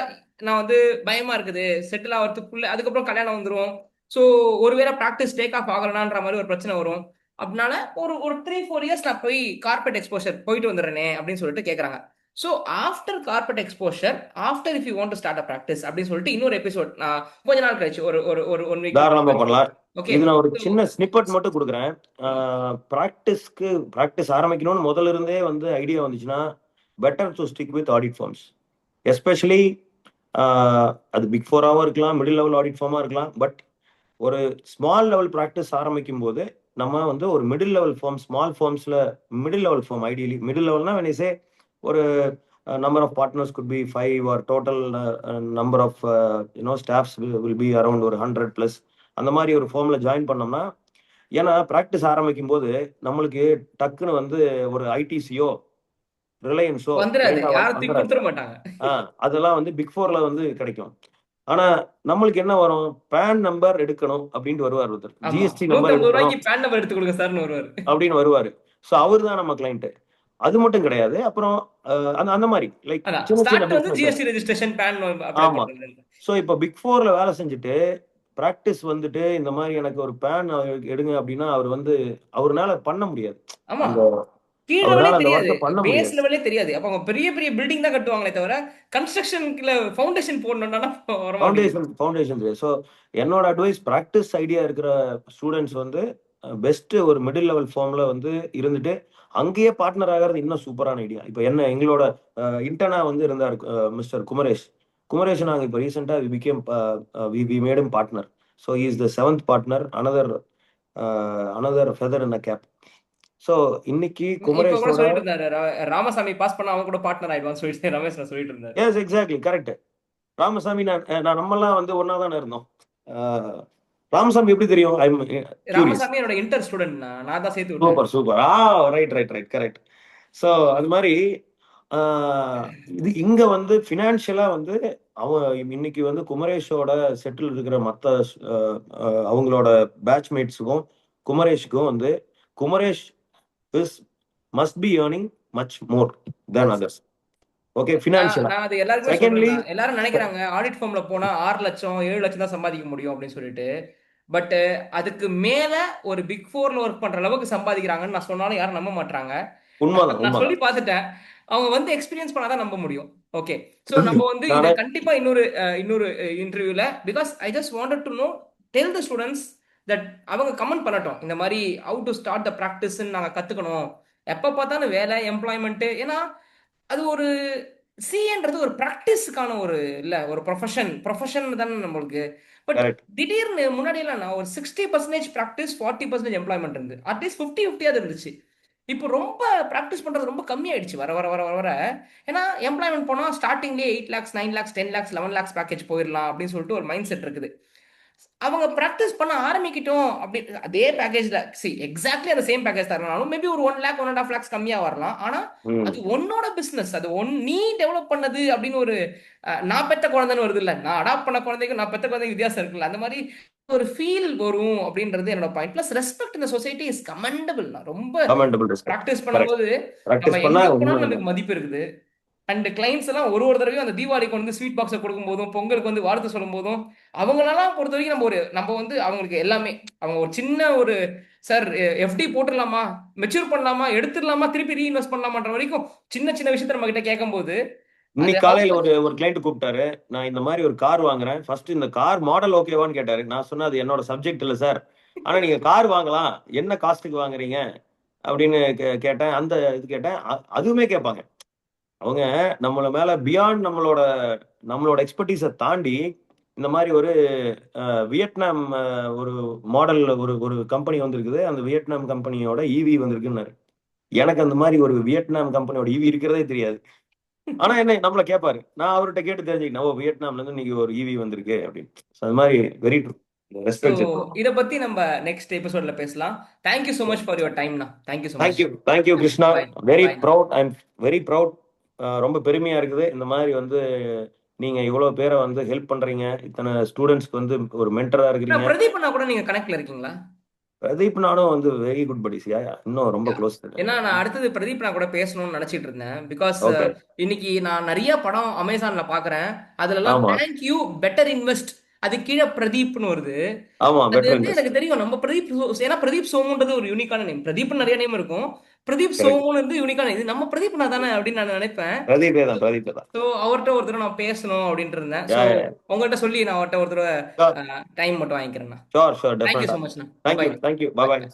நான் வந்து பயமா இருக்குது செட்டில் ஆகிறதுக்குள்ள, அதுக்கப்புறம் கல்யாணம் வந்துடும். ஸோ ஒருவேளை ப்ராக்டிஸ் டேக் ஆஃப் ஆகலனான்ற மாதிரி ஒரு பிரச்சனை வரும். அதனால ஒரு ஒரு 3-4 இயர்ஸ் நான் போய் கார்பரேட் எக்ஸ்போஷர் போயிட்டு வந்துடுறேனே அப்படின்னு சொல்லிட்டு கேட்குறாங்க. So after corporate exposure, after if you want to start a practice அப்படின்னு சொல்லிட்டு இன்னொரு எபிசோட் நான் கொஞ்ச நாள் கழிச்சு ஒரு ஒரு ஒரு 1 வீக் தாராளமா பண்ணலாம். ஓகே. இது நான் ஒரு சின்ன ஸ்னிப்பட் மட்டும் கொடுக்குறேன். ப்ராக்டிஸ் ஆரம்பிக்கணும்னு முதல்ல இருந்தே வந்து ஐடியா வந்துச்சுன்னா better to stick with audit firms. Especially அது பிக் ஃபோராகவும் இருக்கலாம், மிடில் லெவல் ஆடிட் ஃபார்மாக இருக்கலாம். பட் ஒரு ஸ்மால் லெவல் ப்ராக்டிஸ் ஆரம்பிக்கும் போது நம்ம வந்து ஒரு மிடில் லெவல் ஃபார்ம், ஸ்மால் ஃபார்ம்ஸில் middle level firm, ideally middle லெவல்னா when I say ஒரு number of partners could be 5 or total number of staffs will be around ஒரு 100+. அந்த மாதிரி ஒரு ஃபார்மில் ஜாயின் பண்ணோம்னா, ஏன்னா ப்ராக்டிஸ் ஆரம்பிக்கும் போது நம்மளுக்கு டக்குன்னு வந்து ஒரு ஐடிசியோ ரிலையன்ஸோ வந்துடாது, கைண்டா யாரும் தூக்கி வந்துடாது. கொடுத்துட மாட்டாங்க. அதெல்லாம் வந்து பிக் ஃபோர்ல வந்து கிடைக்கும். ஆனா நம்மளுக்கு என்ன வரும், பேன் நம்பர் எடுக்கணும் அப்படின்ட்டு வருவார் ஒருத்தர், ஆமா, ஜிஎஸ்டி நம்பர் 150 எடுக்கணும் ரூபாய்க்கு பேன் நம்பர் எடுத்து கொடுங்க சார்னு வருவாரு. அப்படின்னு வருவாரு. ஸோ அவர் தான் நம்ம கிளைண்ட். அது மட்டும் கிடையாது, அப்புறம் அந்த அந்த மாதிரி லைக் அதான் சின்ன சின்ன ஸ்டார்ட் வந்து business. GST registration, PAN apply ஆமா. பண்றது. ஸோ இப்போ பிக் ஃபோர்ல வேலை செஞ்சுட்டு ப்ராக்டிஸ் வந்துட்டு இந்த மாதிரி எனக்கு ஒரு பேன் எடுங்க அப்படின்னா அவர் வந்து அவர்னால பண்ண முடியாது. ஆமா, அந்த கீழ் லெவலே அவரால் அந்த தெரியாது, ஒர்க்கை பண்ண பேஸ் முடியாது. லெவலே தெரியாது. அப்ப அவங்க பெரிய பெரிய பில்டிங் தான் கட்டுவாங்களே தவிர கன்ஸ்ட்ரக்ஷன்ல ஃபவுண்டேஷன் போடணும்னா வர மாட்டேங்குது. ஃபவுண்டேஷன். ஸோ என்னோட அட்வைஸ், ப்ராக்டிஸ் ஐடியா இருக்கிற ஸ்டூடெண்ட்ஸ் வந்து பெஸ்ட் ஒரு மிடில் லெவல் ஃபார்ம்ல வந்து இருந்துட்டு அங்கேயே பார்ட்னர் ஆகிறது இன்னும் சூப்பரான ஐடியா. இப்போ எங்களோட இன்டர்னா வந்து இருந்தார் மிஸ்டர் குமரேஷ். நாங்கள் இப்போ ரீசெண்டாக we became we made him partner. So he is the 7th partner, another feather in a cap. So இன்னைக்கு இப்ப கூட குமரேஷோட சொல்லிட்டு இருந்தாரு, ராமசாமி பாஸ் பண்ண அவங்க கூட பார்ட்னர் ஆயிடுவான்னு சொல்லிட்டு ரமேஷ் சொல்லிட்டு இருந்தாரு. Yes exactly correct. ராமசாமி நான் நம்மலாம் வந்து ஒன்னா தானே இருந்தோம். ராமசாமி எப்படி தெரியும்? I am curious. ராமசாமி என்னோட இன்டர் ஸ்டூடெண்ட், நான் தான் சேர்த்து விட்டேன். Super super. Right correct. So அது மாதிரி இது இங்க வந்து ஃபினான்ஷியலா வந்து அவன் இன்னைக்கு வந்து குமரேஷோட செட்டில் இருக்கிற மற்ற அவங்களோட பேட்ச்மேட்ஸுக்கும் குமரேஷுக்கும் வந்து Kumaresh is must be earning much more than others. Okay, ஃபினான்ஷியலா. நான் அது எல்லாருக்குமே செகண்ட்லி, சொல்றேன். எல்லாரும் நினைக்கிறாங்க ஆடிட் ஃபார்ம்ல போனா 6 லட்சம் 7 லட்சம் தான் சம்பாதிக்க முடியும் அப்படின்னு சொல்லிட்டு. பட் அதுக்கு மேல ஒரு பிக் ஃபோர்ல ஒர்க் பண்ற அளவுக்கு சம்பாதிக்கிறாங்கன்னு நான் சொன்னாலும் யாரும் நம்ப மாட்டாங்க. உண்மைதான் நான் சொல்லி உண்மைதான். பார்த்துட்டேன், அவங்க வந்து எக்ஸ்பீரியன்ஸ் பண்ணாதான் நம்ப முடியும். ஓகே, ஸோ நம்ம வந்து இதை நானே கண்டிப்பா இன்னொரு இன்டர்வியூல, because I just wanted to know, tell the students that அவங்க கமெண்ட் பண்ணட்டும் இந்த மாதிரி ஹவு டு ஸ்டார்ட் த ப்ராக்டிஸ்ன்னு நாங்கள் கற்றுக்கணும். எப்போ பார்த்தாலும் வேலை எம்ப்ளாய்மெண்ட்டு. ஏன்னா அது ஒரு சிஏன்றது ஒரு ப்ராக்டிஸுக்கான ஒரு இல்லை ஒரு ப்ரொஃபஷன் தானே நம்மளுக்கு. But correct. திடீர்னு முன்னாடியெல்லாம் நான் ஒரு 60% ப்ராக்டிஸ் 40% எம்ப்ளாய்மெண்ட் இருந்து அட்லீஸ்ட் 50-50 அது இருந்துச்சு. இப்போ ரொம்ப ப்ராக்டிஸ் பண்றது ரொம்ப கம்மியாயிடுச்சு வர வர வர வர வர. ஏன்னா எம்ப்ளாய்மெண்ட் போனால் ஸ்டார்டிங்லேயே 8 lakhs 9 lakhs 10 lakhs 11 lakhs package போயிடலாம் அப்படின்னு சொல்லிட்டு ஒரு மைண்ட் செட் இருக்குது. அவங்க ப்ராக்டிஸ் பண்ண ஆரம்பிக்கிட்டோம் அப்படி அதே பேக்கேஜ்ல எக்ஸாக்ட்லி அந்த சேம் பேக்கேஜ் தரனாலும் மேபி ஒரு 1 lakh 1.5 lakhs கம்மியா வரலாம். ஆனா அது உன்னோட பிசினஸ், அது நீ டெவலப் பண்ணது அப்படின்னு ஒரு நான் பெத்த குழந்தைன்னு வருது இல்ல, நான் அடாப்ட் பண்ண குழந்தைக்கும் நான் பெத்த குழந்தைக்கு வித்தியாசம் இருக்குல்ல, அந்த மாதிரி ஒரு ஃபீல் வரும் அப்படின்றது என்னோட பாயிண்ட். பிளஸ் ரெஸ்பெக்ட் இந்த சொசைட்டி இஸ் கமெண்டபிள். நான் ரொம்ப கமெண்டபிள் ரெஸ்பெக்ட். Practice correct. பண்ணும்போது நம்ம ப்ராக்டிஸ் பண்ணா எங்க போனாலும் உண்மை. நமக்கு மதிப்பு இருக்குது. அண்ட் கிளைண்ட்ஸ் எல்லாம் ஒரு ஒரு தடவையும் அந்த தீபாவளிக்கு வந்து ஸ்வீட் பாக்ஸை கொடுக்கும் போதும் பொங்கலுக்கு வந்து வாழ்த்து சொல்லும் போதும் அவங்களெல்லாம் பொறுத்த வரைக்கும் நம்ம வந்து அவங்களுக்கு எல்லாமே அவங்க ஒரு சின்ன ஒரு சார் எஃப்டி போட்டுடலாமா, மெச்சூர் பண்ணலாமா, எடுத்துடலாமா, திருப்பி ரீஇன்வெஸ்ட் பண்ணலாமான்ற வரைக்கும் சின்ன சின்ன விஷயத்த நம்ம கிட்ட கேட்கும் போது அது இன்னைக்கு how காலையில much. ஒரு கிளைண்ட் கூப்பிட்டாரு. நான் இந்த மாதிரி ஒரு கார் வாங்குறேன், ஃபர்ஸ்ட் இந்த கார் மாடல் ஓகேவான்னு கேட்டாரு. நான் சொன்னேன் அது என்னோட சப்ஜெக்ட் இல்லை சார், ஆனா நீங்க கார் வாங்கலாம், என்ன காஸ்ட்டுக்கு வாங்குறீங்க அப்படின்னு கேட்டேன். அந்த இது கேட்டேன். அதுவுமே கேட்பாங்க அவங்க. நம்மள மேல பியாண்ட் நம்மளோட எக்ஸ்பர்டீஸை தாண்டி இந்த மாதிரி ஒரு வியட்நாம் ஒரு மாடல் ஒரு ஒரு கம்பெனி வந்திருக்குது, அந்த வியட்நாம் கம்பெனியோட ஈவி வந்திருக்குன்னாரு. எனக்கு அந்த மாதிரி ஒரு வியட்நாம் கம்பெனியோட ஈவி இருக்கிறதே தெரியாது. ஆனா என்ன நம்மள கேட்பாரு. நான் அவர்கிட்ட கேட்டு தெரிஞ்சுக்கிட்டேன், ஓ வியட்நாம்ல இருந்து நீங்க ஒரு ஈவி வந்திருக்கு அப்படின்னு. அது மாதிரி வெரி ட்ரூ. ஸோ ரெஸ்பெக்ட் இருக்கணும். இதை பத்தி நம்ம நெக்ஸ்ட் எபிசோட்ல பேசலாம். Thank you so much for your டைம்ண்ணா. Thank you so much. Thank you Krishna. Bye. Very bye. Proud. I am very proud. ரொம்ப பெருமையா இருக்குது இந்த மாதிரி வந்து நீங்க இவ்வளவு பேரை வந்து ஹெல்ப் பண்றீங்க, இத்தனை ஸ்டூடெண்ட்ஸ்க்கு வந்து ஒரு மென்டரா இருக்கிறீங்க. பிரதீப் அண்ணா கூட நீங்க கனெக்ட்ல இருக்கீங்களா? பிரதீப் நானும் வந்து வெரி குட் படிசியா, இன்னும் ரொம்ப க்ளோஸ். ஏன்னா நான் அடுத்தது பிரதீப் நான் கூட பேசணும்னு நினைச்சிட்டு இருந்தேன். Because okay. இன்னைக்கு நான் நிறைய படம் அமேசான்ல பாக்குறேன். அதுல எல்லாம் ஆமா தேங்க் யூ பெட்டர் இன்வெஸ்ட் அது கீழே பிரதீப்னு வருது. ஆமா, அது பெட்டர் வந்து இன்வெஸ்ட். எனக்கு தெரியும் நம்ம பிரதீப் ஏன்னா பிரதீப் சோமுன்றது ஒரு யூனிக்கான நேம். பிரதீப் நிறைய நேம் இருக்கும், பிரதீப் கரெக்ட். சோமுன்னு இருந்து யூனிக்கான இது நம்ம பிரதீப் தானே அப்படின்னு நான் நினைப்பேன். பிரதீபே தான், பிரதீபே தான். ஸோ அவர்கிட்ட ஒரு தடவை நான் பேசணும் அப்படின்ட்டு இருந்தேன். So yeah yeah. உங்கள்கிட்ட சொல்லி நான் அவர்கிட்ட ஒரு தடவை டைம் மட்டும் வாங்கிக்கிறேன். Sure sure, thank you definitely. So மச்ண்ணா. Thank you bye. தேங்க்யூ. பாய். பாய்.